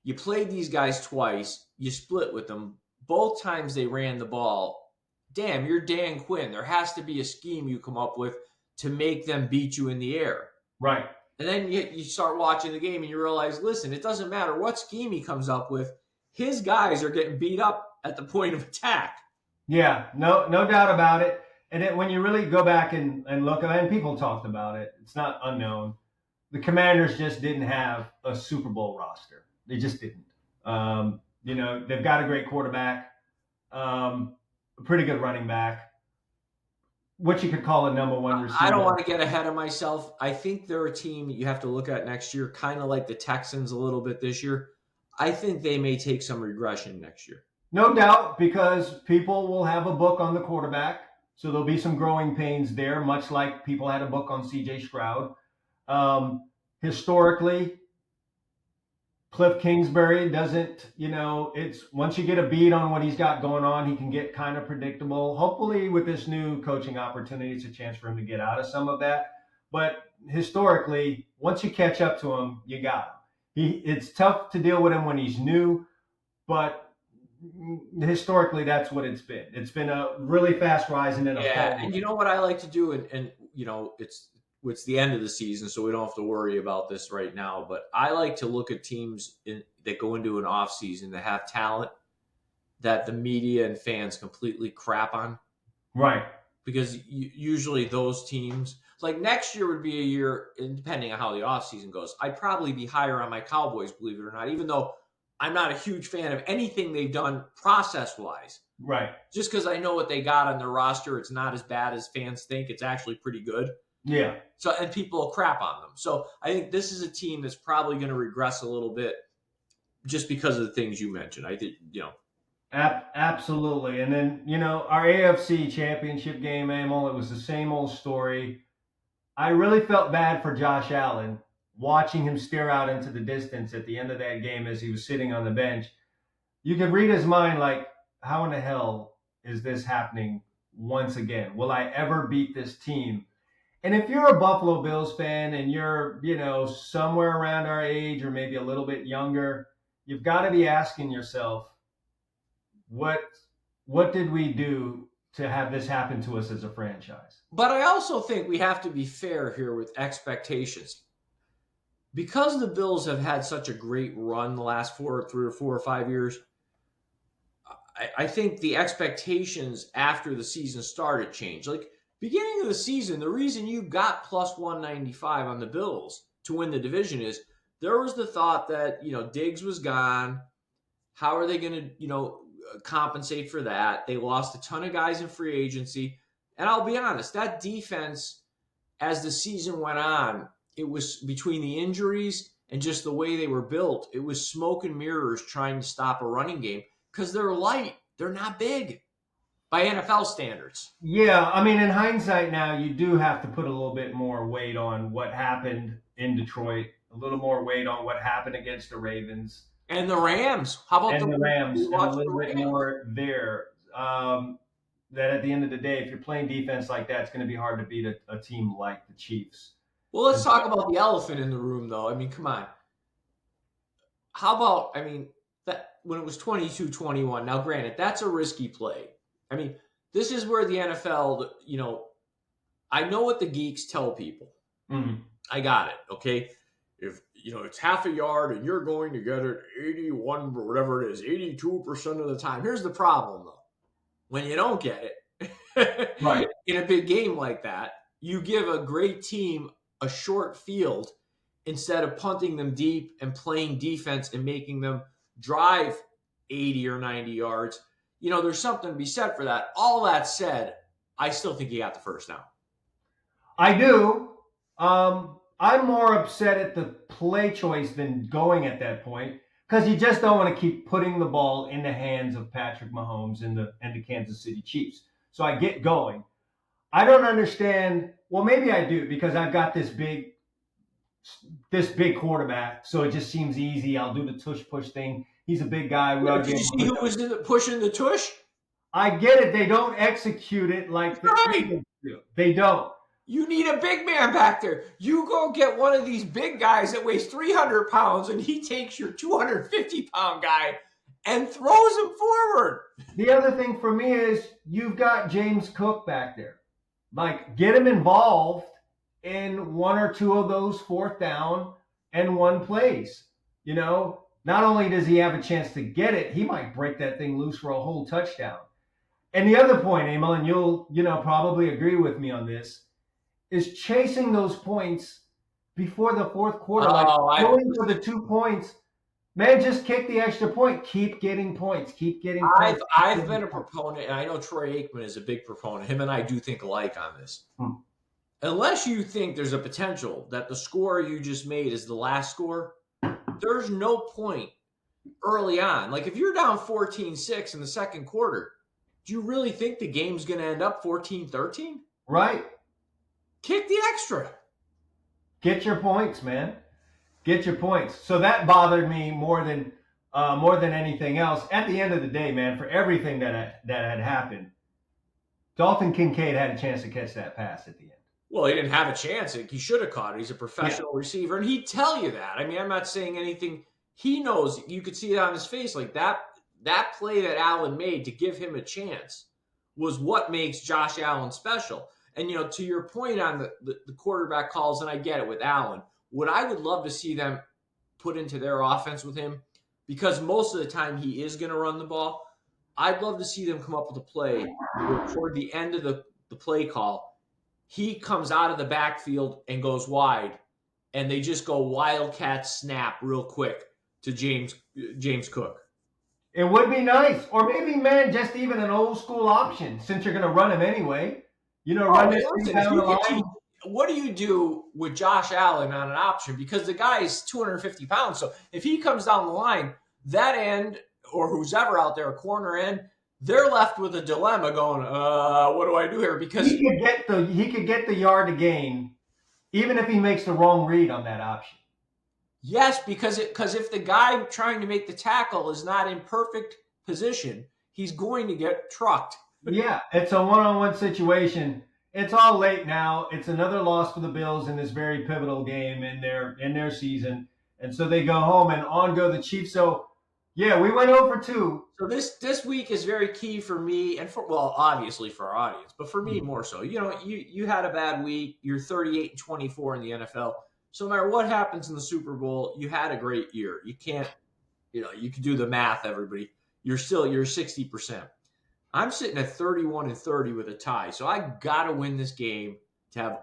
S2: you played these guys twice. You split with them. Both times they ran the ball. Damn, you're Dan Quinn. There has to be a scheme you come up with to make them beat you in the air.
S1: Right.
S2: And then you start watching the game and you realize, listen, it doesn't matter what scheme he comes up with. His guys are getting beat up at the point of attack.
S1: Yeah, no doubt about it. And then when you really go back and look, and people talked about it, it's not unknown. The Commanders just didn't have a Super Bowl roster. They just didn't. They've got a great quarterback, a pretty good running back, what you could call a number 1 receiver.
S2: I don't want to get ahead of myself. I think they're a team you have to look at next year, kind of like the Texans a little bit this year. I think they may take some regression next year.
S1: No doubt, because people will have a book on the quarterback. So there'll be some growing pains there, much like people had a book on C.J. Stroud. Historically, Cliff Kingsbury doesn't, it's once you get a beat on what he's got going on, he can get kind of predictable. Hopefully with this new coaching opportunity, it's a chance for him to get out of some of that. But historically, once you catch up to him, you got him. It's tough to deal with him when he's new, but historically, that's what it's been. It's been a really fast rise and then a fall.
S2: And you know what I like to do, and it's the end of the season, so we don't have to worry about this right now. But I like to look at teams that go into an off season that have talent that the media and fans completely crap on.
S1: Right.
S2: Because usually those teams, Like next year would be a year, and depending on how the offseason goes, I'd probably be higher on my Cowboys, believe it or not, even though I'm not a huge fan of anything they've done process-wise.
S1: Right.
S2: Just because I know what they got on their roster, it's not as bad as fans think. It's actually pretty good.
S1: Yeah.
S2: So, and people will crap on them. So I think this is a team that's probably going to regress a little bit just because of the things you mentioned. I think,
S1: Absolutely. And then, our AFC championship game, Emil, it was the same old story. I really felt bad for Josh Allen watching him stare out into the distance at the end of that game as he was sitting on the bench. You could read his mind like, how in the hell is this happening once again? Will I ever beat this team? And if you're a Buffalo Bills fan and you're, somewhere around our age or maybe a little bit younger, you've got to be asking yourself, what did we do to have this happen to us as a franchise?
S2: But I also think we have to be fair here with expectations. Because the Bills have had such a great run the last 3 or 4 or 5 years, I think the expectations after the season started changed. Like, beginning of the season, the reason you got plus 195 on the Bills to win the division is there was the thought that, Diggs was gone. How are they going to, compensate for that? They lost a ton of guys in free agency. And I'll be honest, that defense, as the season went on, it was between the injuries and just the way they were built, it was smoke and mirrors trying to stop a running game because they're light. They're not big by NFL standards.
S1: Yeah, I mean, in hindsight now, you do have to put a little bit more weight on what happened in Detroit, a little more weight on what happened against the Ravens.
S2: And the Rams. How about
S1: the Rams? And a little bit more there. That at the end of the day, if you're playing defense like that, it's going to be hard to beat a team like the Chiefs.
S2: Well, let's talk about the elephant in the room, though. I mean, come on. How about, that when it was 22-21, now granted, that's a risky play. I mean, this is where the NFL, I know what the geeks tell people.
S1: Mm-hmm.
S2: I got it, okay? If, it's half a yard and you're going to get it 81 or whatever it is, 82% of the time. Here's the problem, though. When you don't get it,
S1: right,
S2: in a big game like that, you give a great team a short field instead of punting them deep and playing defense and making them drive 80 or 90 yards. There's something to be said for that. All that said, I still think you got the first down.
S1: I do. I'm more upset at the play choice than going at that point because you just don't want to keep putting the ball in the hands of Patrick Mahomes and the Kansas City Chiefs. So I get going. I don't understand. Well, maybe I do because I've got this big quarterback, so it just seems easy. I'll do the tush-push thing. He's a big guy.
S2: Did you see who was pushing the tush?
S1: I get it. They don't execute it like
S2: right.
S1: They don't.
S2: You need a big man back there. You go get one of these big guys that weighs 300 pounds, and he takes your 250-pound guy and throws him forward.
S1: The other thing for me is you've got James Cook back there. Like, get him involved in one or two of those 4th down and 1 plays. Not only does he have a chance to get it, he might break that thing loose for a whole touchdown. And the other point, Emil, and you'll, probably agree with me on this, is chasing those points before the 4th quarter. Going for the 2 points. Man, just kick the extra point. Keep getting points.
S2: I've been a proponent, and I know Troy Aikman is a big proponent. Him and I do think alike on this. Unless you think there's a potential that the score you just made is the last score, there's no point early on. Like, if you're down 14-6 in the second quarter, do you really think the game's going to end up 14-13?
S1: Right.
S2: Kick the extra.
S1: Get your points, man. Get your points. So that bothered me more than anything else. At the end of the day, man, for everything that had happened, Dalton Kincaid had a chance to catch that pass at the end.
S2: Well, he didn't have a chance. He should have caught it. He's a professional receiver, and he'd tell you that. I mean, I'm not saying anything. He knows. You could see it on his face. Like, that play that Allen made to give him a chance was what makes Josh Allen special. And, to your point on the quarterback calls, and I get it with Allen, what I would love to see them put into their offense with him, because most of the time he is going to run the ball, I'd love to see them come up with a play where toward the end of the play call, he comes out of the backfield and goes wide, and they just go wildcat snap real quick to James Cook.
S1: It would be nice. Or maybe, man, just even an old school option since you're going to run him anyway. Run this thing down the line.
S2: What do you do with Josh Allen on an option? Because the guy is 250 pounds. So if he comes down the line, that end or who's ever out there, corner end, they're left with a dilemma going, what do I do here? Because
S1: he could get the yard to gain even if he makes the wrong read on that option.
S2: Yes, because if the guy trying to make the tackle is not in perfect position, he's going to get trucked.
S1: Yeah, it's a one-on-one situation. It's all late now. It's another loss for the Bills in this very pivotal game in their season. And so they go home and on go the Chiefs. So, yeah, we went over 2.
S2: So this week is very key for me and obviously for our audience, but for me more so. You had a bad week. You're 38-24 in the NFL. So no matter what happens in the Super Bowl, you had a great year. You can't, you can do the math, everybody. You're 60%. I'm sitting at 31-30 with a tie. So I got to win this game to have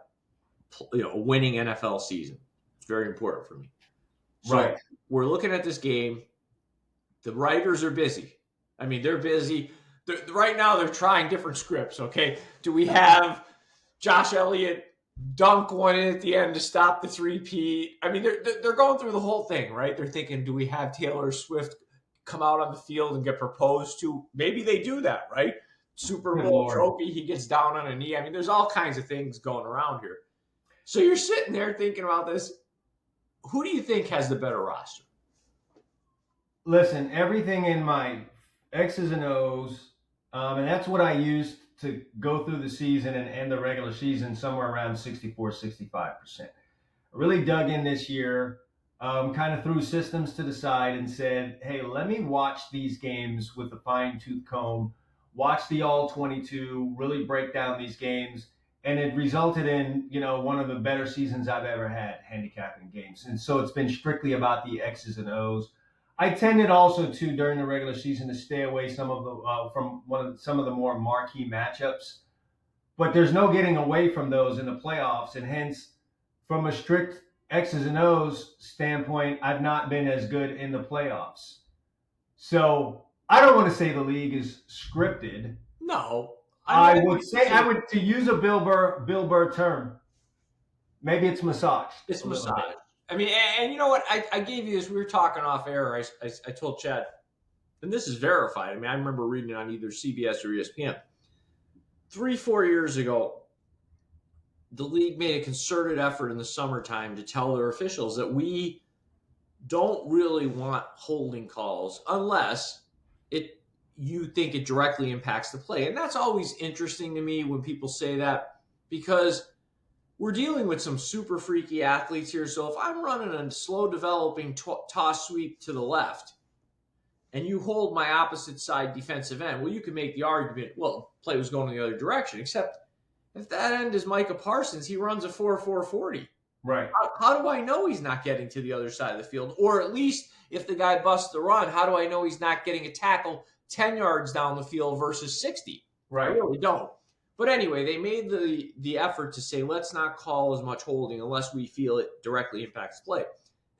S2: a winning NFL season. It's very important for me. So
S1: right.
S2: We're looking at this game. The writers are busy. I mean, they're busy. Right now, they're trying different scripts, okay? Do we have Josh Elliott dunk one in at the end to stop the 3-peat? I mean, they're going through the whole thing, right? They're thinking, do we have Taylor Swift come out on the field and get proposed to? Maybe they do that, right? Super Bowl trophy, he gets down on a knee. I mean, there's all kinds of things going around here. So you're sitting there thinking about this. Who do you think has the better roster?
S1: Listen, everything in my X's and O's, and that's what I used to go through the season and end the regular season somewhere around 64-65%. I really dug in this year, kind of threw systems to the side and said, hey, let me watch these games with a fine-tooth comb, watch the all 22, really break down these games. And it resulted in, one of the better seasons I've ever had handicapping games. And so it's been strictly about the X's and O's. I tended also to, during the regular season, to stay away some of the more marquee matchups. But there's no getting away from those in the playoffs. And hence, from a strict X's and O's standpoint, I've not been as good in the playoffs. So I don't want to say the league is scripted.
S2: No.
S1: I would to use a Bill Burr term, maybe it's massage.
S2: It's massage. I mean, and you know what? I gave you this. We were talking off air. I told Chad, and this is verified. I mean, I remember reading it on either CBS or ESPN. 3-4 years ago, the league made a concerted effort in the summertime to tell their officials that we don't really want holding calls unless you think it directly impacts the play. And that's always interesting to me when people say that, because we're dealing with some super freaky athletes here. So if I'm running a slow developing toss sweep to the left and you hold my opposite side defensive end, well, you can make the argument, well, play was going in the other direction, except if that end is Micah Parsons, he runs a 4.40.
S1: Right.
S2: How do I know he's not getting to the other side of the field? Or at least if the guy busts the run, how do I know he's not getting a tackle 10 yards down the field versus 60?
S1: Right.
S2: I really don't. But anyway, they made the effort to say, let's not call as much holding unless we feel it directly impacts play.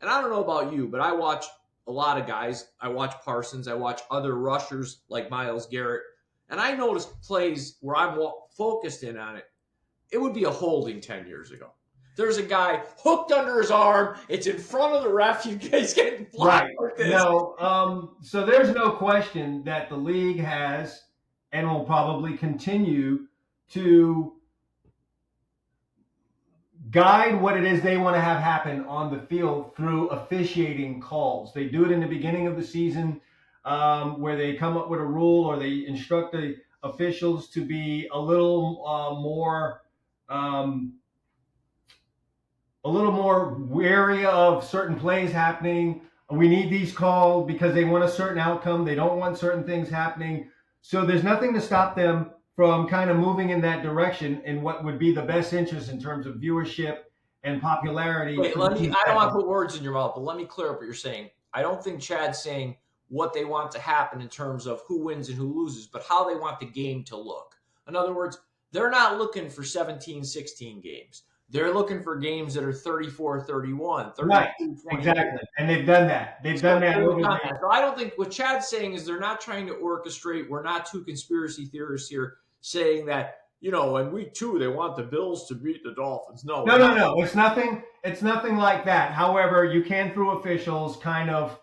S2: And I don't know about you, but I watch a lot of guys. I watch Parsons. I watch other rushers like Myles Garrett. And I notice plays where I'm focused in on it. It would be a holding 10 years ago. There's a guy hooked under his arm. It's in front of the ref. You guys getting blocked like this.
S1: No, so there's no question that the league has and will probably continue to guide what it is they want to have happen on the field through officiating calls. They do it in the beginning of the season where they come up with a rule or they instruct the officials to be a little more wary of certain plays happening. We need these called because they want a certain outcome. They don't want certain things happening. So there's nothing to stop them from kind of moving in that direction in what would be the best interest in terms of viewership and popularity.
S2: Wait, I don't want to put words in your mouth, but let me clear up what you're saying. I don't think Chad's saying what they want to happen in terms of who wins and who loses, but how they want the game to look. In other words, they're not looking for 17-16 games. They're looking for games that are 34-31, 32-28.
S1: Right, exactly. And they've done that. They've done that.
S2: So I don't think what Chad's saying is they're not trying to orchestrate. We're not two conspiracy theorists here saying that, in week 2, they want the Bills to beat the Dolphins. No.
S1: It's nothing like that. However, you can, through officials, kind of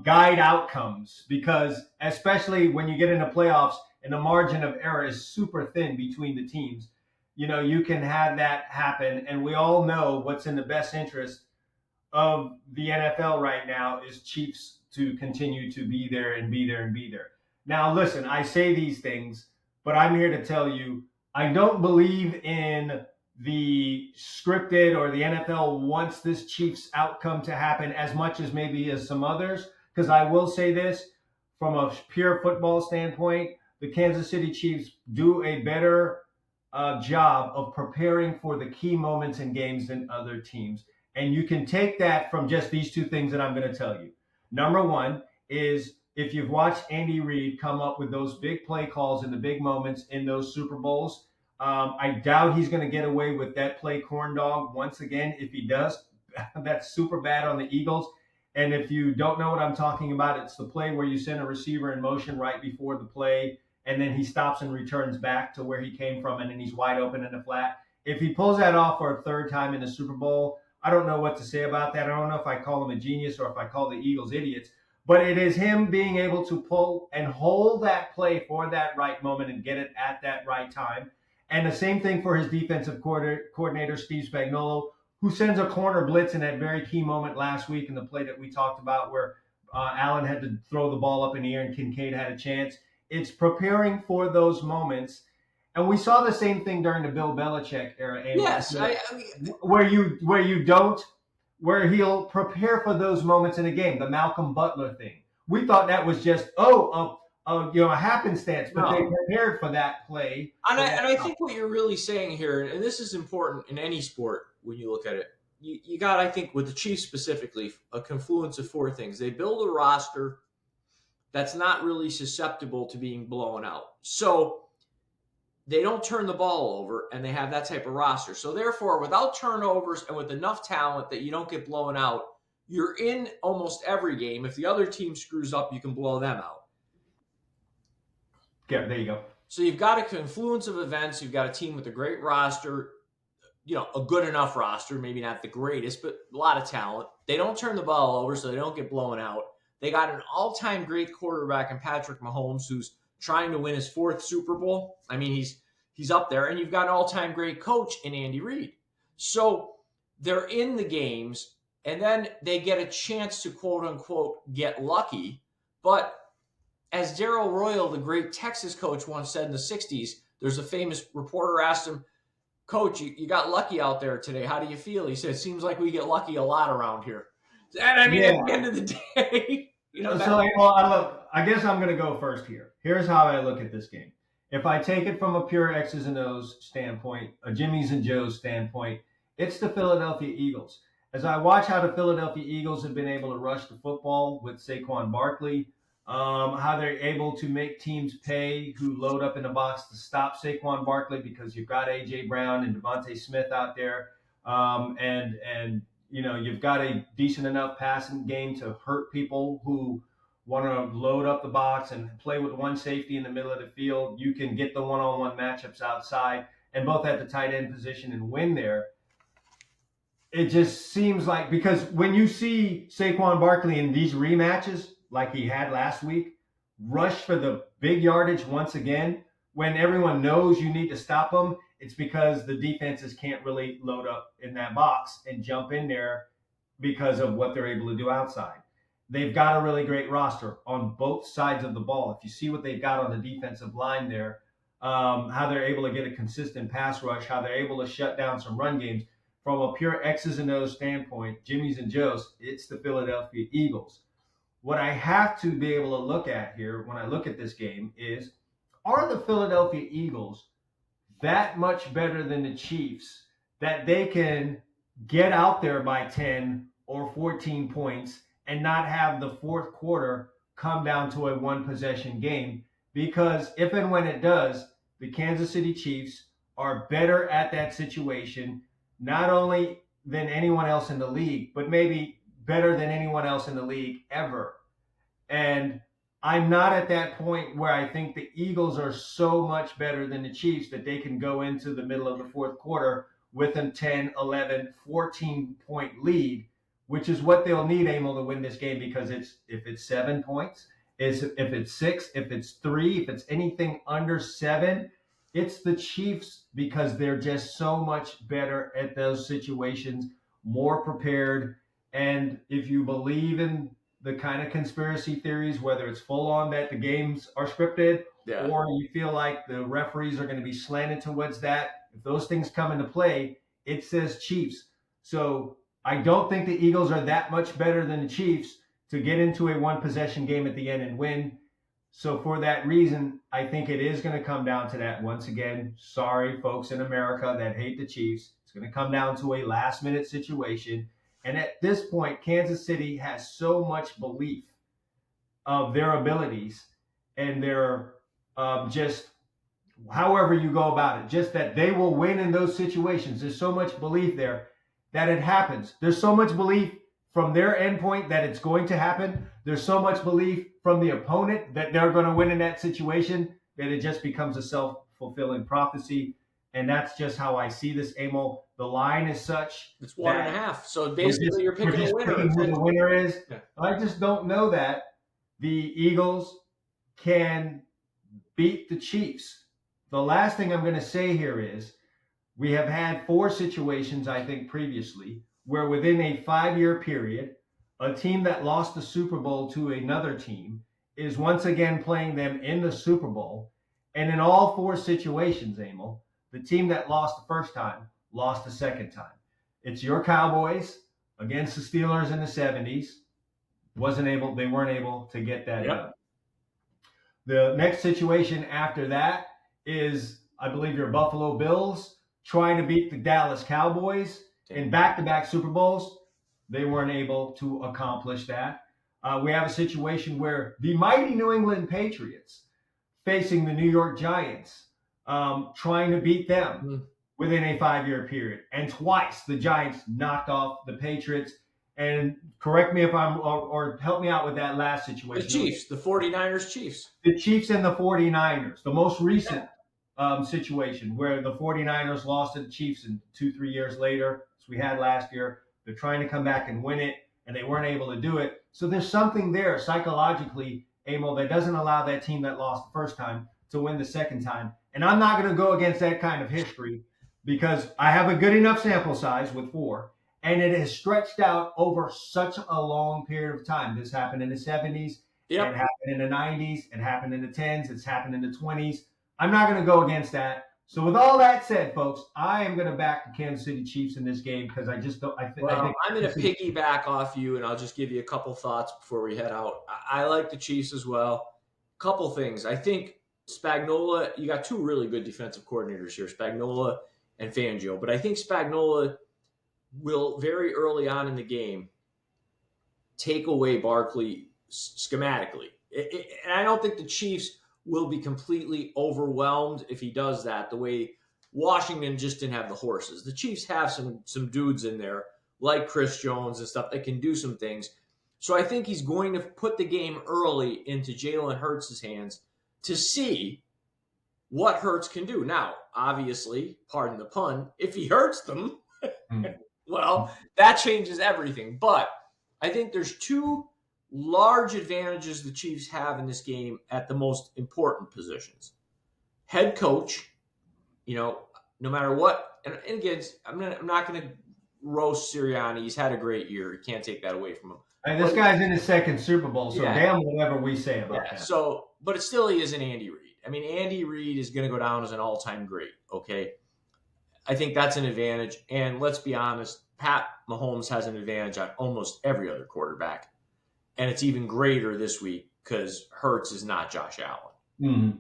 S1: guide outcomes, because especially when you get into playoffs and the margin of error is super thin between the teams, you can have that happen. And we all know what's in the best interest of the NFL right now is Chiefs to continue to be there and be there and be there. Now, listen, I say these things, but I'm here to tell you, I don't believe in the scripted, or the NFL wants this Chiefs outcome to happen as much as maybe as some others. Because I will say this, from a pure football standpoint, the Kansas City Chiefs do a better job of preparing for the key moments in games than other teams. And you can take that from just these two things that I'm going to tell you. Number one is, if you've watched Andy Reid come up with those big play calls in the big moments in those Super Bowls, I doubt he's going to get away with that play corn dog once again. If he does, that's super bad on the Eagles. And if you don't know what I'm talking about, it's the play where you send a receiver in motion right before the play, and then he stops and returns back to where he came from, and then he's wide open in the flat. If he pulls that off for a third time in the Super Bowl, I don't know what to say about that. I don't know if I call him a genius or if I call the Eagles idiots. But it is him being able to pull and hold that play for that right moment and get it at that right time. And the same thing for his defensive coordinator, Steve Spagnuolo, who sends a corner blitz in that very key moment last week in the play that we talked about, where Allen had to throw the ball up in the air and Kincaid had a chance. It's preparing for those moments. And we saw the same thing during the Bill Belichick era.
S2: Yes,
S1: where he'll prepare for those moments in a game. The Malcolm Butler thing. We thought that was just a happenstance, but they prepared for that play.
S2: And I think what you're really saying here, and this is important in any sport when you look at it, you got, I think, with the Chiefs specifically, a confluence of 4 things. They build a roster that's not really susceptible to being blown out. So they don't turn the ball over, and they have that type of roster. So therefore, without turnovers and with enough talent that you don't get blown out, you're in almost every game. If the other team screws up, you can blow them out.
S1: Yeah, there you go.
S2: So you've got a confluence of events. You've got a team with a great roster, a good enough roster, maybe not the greatest, but a lot of talent. They don't turn the ball over, so they don't get blown out. They got an all-time great quarterback in Patrick Mahomes, who's trying to win his 4th Super Bowl. I mean, he's up there. And you've got an all-time great coach in Andy Reid. So they're in the games, and then they get a chance to, quote-unquote, get lucky. But as Darrell Royal, the great Texas coach, once said in the 60s, there's a famous reporter asked him, "Coach, you got lucky out there today. How do you feel?" He said, "It seems like we get lucky a lot around here." And I mean, at the end of the day,
S1: I guess I'm going to go first here. Here's how I look at this game. If I take it from a pure X's and O's standpoint, a Jimmy's and Joe's standpoint, it's the Philadelphia Eagles. As I watch how the Philadelphia Eagles have been able to rush the football with Saquon Barkley, how they're able to make teams pay who load up in the box to stop Saquon Barkley, because you've got A.J. Brown and Devontae Smith out there, and you've got a decent enough passing game to hurt people who want to load up the box and play with one safety in the middle of the field. You can get the one-on-one matchups outside and both at the tight end position and win there. It just seems like, because when you see Saquon Barkley in these rematches, like he had last week, rush for the big yardage once again, when everyone knows you need to stop them, it's because the defenses can't really load up in that box and jump in there because of what they're able to do outside. They've got a really great roster on both sides of the ball. If you see what they've got on the defensive line there, how they're able to get a consistent pass rush, how they're able to shut down some run games. From a pure X's and O's standpoint, Jimmy's and Joe's, it's the Philadelphia Eagles. What I have to be able to look at here when I look at this game is, are the Philadelphia Eagles that much better than the Chiefs that they can get out there by 10 or 14 points and not have the fourth quarter come down to a one-possession game? Because if and when it does, the Kansas City Chiefs are better at that situation, not only than anyone else in the league, but maybe better than anyone else in the league ever. And I'm not at that point where I think the Eagles are so much better than the Chiefs that they can go into the middle of the fourth quarter with a 10, 11, 14-point lead, which is what they'll need, Emil, to win this game, because if it's 7 points, if it's 6, if it's 3, if it's anything under 7, it's the Chiefs, because they're just so much better at those situations, more prepared. And if you believe in the kind of conspiracy theories, whether it's full on that the games are scripted, or you feel like the referees are going to be slanted towards that, if those things come into play, it says Chiefs. So I don't think the Eagles are that much better than the Chiefs to get into a one possession game at the end and win. So for that reason, I think it is going to come down to that. Once again, sorry, folks in America that hate the Chiefs. It's going to come down to a last minute situation. And at this point, Kansas City has so much belief of their abilities and their just however you go about it, just that they will win in those situations. There's so much belief there that it happens. There's so much belief from their endpoint that it's going to happen. There's so much belief from the opponent that they're going to win in that situation that it just becomes a self-fulfilling prophecy. And that's just how I see this, Emil. The line is such.
S2: It's 1.5. So basically, you're picking a winner.
S1: Who the winner is.
S2: Yeah.
S1: I just don't know that the Eagles can beat the Chiefs. The last thing I'm going to say here is we have had 4 situations, I think, previously, where within a 5-year period, a team that lost the Super Bowl to another team is once again playing them in the Super Bowl. And in all 4 situations, Emil, the team that lost the first time lost the second time. It's your Cowboys against the Steelers in the 70s. They weren't able to get that done. The next situation after that is, I believe, your Buffalo Bills trying to beat the Dallas Cowboys in back-to-back Super Bowls. They weren't able to accomplish that. We have a situation where the mighty New England Patriots facing the New York Giants, trying to beat them within a 5-year period. And twice the Giants knocked off the Patriots. And correct me if I'm, or help me out with that last situation.
S2: The Chiefs, the 49ers Chiefs.
S1: The Chiefs and the 49ers, the most recent situation where the 49ers lost to the Chiefs and 2-3 years later, as we had last year. They're trying to come back and win it, and they weren't able to do it. So there's something there psychologically, Emil, that doesn't allow that team that lost the first time to win the second time. And I'm not going to go against that kind of history because I have a good enough sample size with 4, and it has stretched out over such a long period of time. This happened in the 70s. Yep. It happened in the 90s. It happened in the 10s. It's happened in the 20s. I'm not going to go against that. So with all that said, folks, I am going to back the Kansas City Chiefs in this game because I just don't. I'm
S2: going to piggyback off you, and I'll just give you a couple thoughts before we head out. I like the Chiefs as well. Couple things. I think Spagnuolo, you got 2 really good defensive coordinators here, Spagnuolo and Fangio. But I think Spagnuolo will very early on in the game take away Barkley schematically. And I don't think the Chiefs will be completely overwhelmed if he does that, the way Washington just didn't have the horses. The Chiefs have some dudes in there, like Chris Jones and stuff, that can do some things. So I think he's going to put the game early into Jalen Hurts' hands to see what Hurts can do. Now, obviously, pardon the pun, if he hurts them, well, that changes everything. But I think there's 2 large advantages the Chiefs have in this game at the most important positions. Head coach, no matter what, and again, I'm not going to roast Sirianni. He's had a great year. You can't take that away from him.
S1: And this guy's in his 2nd Super Bowl, so damn whatever we say about that.
S2: So, but it still isn't Andy Reid. I mean, Andy Reid is going to go down as an all-time great, okay? I think that's an advantage. And let's be honest, Pat Mahomes has an advantage on almost every other quarterback. And it's even greater this week because Hurts is not Josh Allen.
S1: Mm-hmm.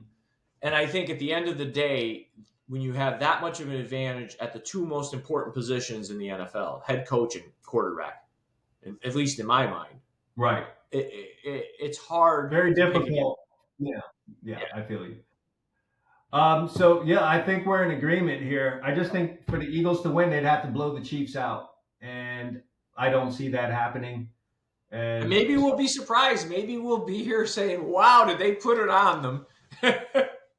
S2: And I think at the end of the day, when you have that much of an advantage at the 2 most important positions in the NFL, head coach and quarterback, at least in my mind,
S1: right?
S2: It's hard.
S1: Very difficult. Yeah, I feel you. So yeah, I think we're in agreement here. I just think for the Eagles to win, they'd have to blow the Chiefs out, and I don't see that happening.
S2: And
S1: And
S2: maybe we'll be surprised. Maybe we'll be here saying, "Wow, did they put it on them?"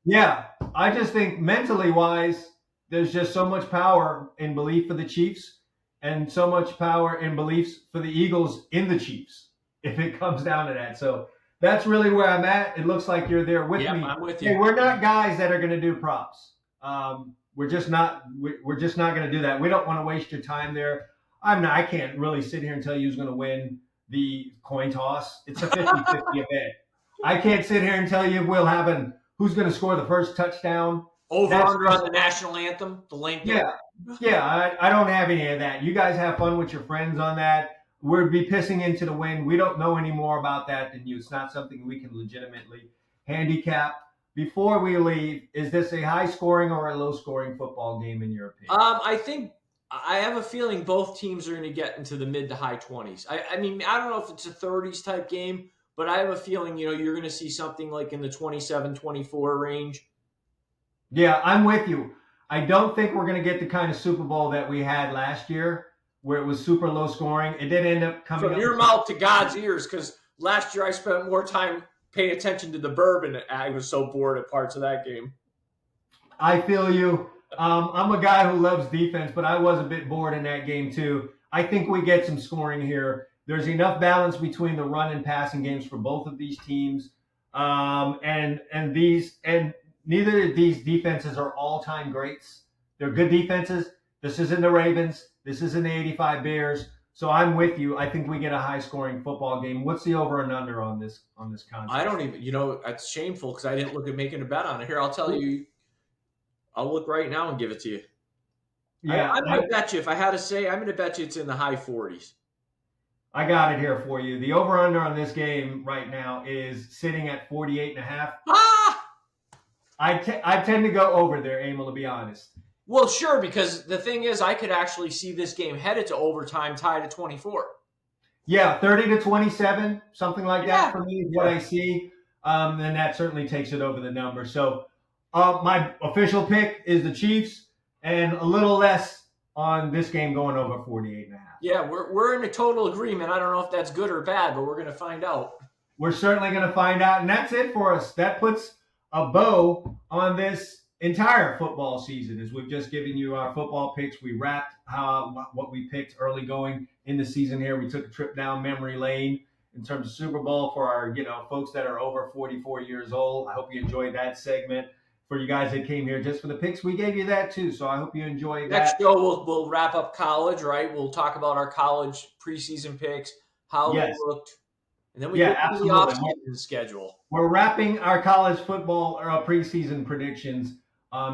S1: yeah, I just think mentally wise, there's just so much power in belief for the Chiefs, and so much power in beliefs for the Eagles in the Chiefs. If it comes down to that, so that's really where I'm at. It looks like you're there with
S2: Yep,
S1: me.
S2: I'm with
S1: Hey,
S2: you.
S1: we're not guys that are going to do props. We're just not. We're just not going to do that. We don't want to waste your time there. I'm not. I can't really sit here and tell you who's going to win the coin toss. It's a 50-50 event. I can't sit here and tell you we'll have who's going to score the first touchdown.
S2: Over
S1: That's
S2: under
S1: just,
S2: on the national anthem, the link
S1: yeah,
S2: there.
S1: yeah. I don't have any of that. You guys have fun with your friends on that. We'd be pissing into the wind. We don't know any more about that than you. It's not something we can legitimately handicap. Before we leave, is this a high scoring or a low scoring football game in your opinion?
S2: I think I have a feeling both teams are going to get into the mid to high 20s. I mean, I don't know if it's a 30s type game, but I have a feeling, you're going to see something like in the 27-24 range.
S1: Yeah, I'm with you. I don't think we're going to get the kind of Super Bowl that we had last year where it was super low scoring. It did end up coming
S2: From
S1: up.
S2: your mouth to God's ears, because last year I spent more time paying attention to the bourbon. I was so bored at parts of that game.
S1: I feel you. I'm a guy who loves defense, but I was a bit bored in that game too. I think we get some scoring here. There's enough balance between the run and passing games for both of these teams, and neither of these defenses are all-time greats. They're good defenses. This isn't the Ravens. This isn't the '85 Bears. So I'm with you. I think we get a high-scoring football game. What's the over and under on this contest?
S2: I don't even, it's shameful because I didn't look at making a bet on it. Here, I'll tell you. I'll look right now and give it to you.
S1: Yeah,
S2: I'm going to bet you, if I had to say, I'm going to bet you it's in the high 40s.
S1: I got it here for you. The over-under on this game right now is sitting at 48.5.
S2: Ah!
S1: I tend to go over there, Emil, to be honest.
S2: Well, sure, because the thing is, I could actually see this game headed to overtime, tied at 24.
S1: Yeah, 30-27, something like that for me is what
S2: Yeah.
S1: I see. Then that certainly takes it over the number. So my official pick is the Chiefs, and a little less on this game going over 48.5.
S2: Yeah, we're in a total agreement. I don't know if that's good or bad, but we're going to find out.
S1: We're certainly going to find out, and that's it for us. That puts a bow on this entire football season. As we've just given you our football picks, we wrapped what we picked early going in the season. Here, we took a trip down memory lane in terms of Super Bowl for our folks that are over 44 years old. I hope you enjoyed that segment. For you guys that came here just for the picks, we gave you that too. So I hope you enjoyed that.
S2: Next show, we'll wrap up college, right? We'll talk about our college preseason picks, how they looked, and then we get to the off-season schedule.
S1: We're wrapping our college football preseason predictions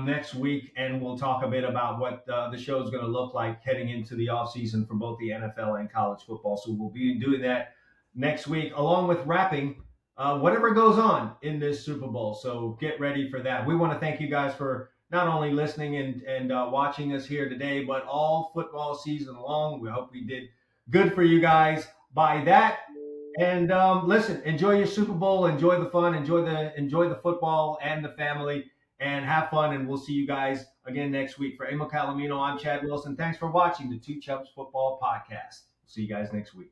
S1: next week, and we'll talk a bit about what the show is going to look like heading into the offseason for both the NFL and college football. So we'll be doing that next week, along with wrapping whatever goes on in this Super Bowl. So get ready for that. We want to thank you guys for not only listening and watching us here today, but all football season long. We hope we did good for you guys by that. And listen, enjoy your Super Bowl, enjoy the fun, enjoy the football and the family, and have fun. And we'll see you guys again next week. For Emil Calomino, I'm Chad Wilson. Thanks for watching the Two Chumps Football Podcast. See you guys next week.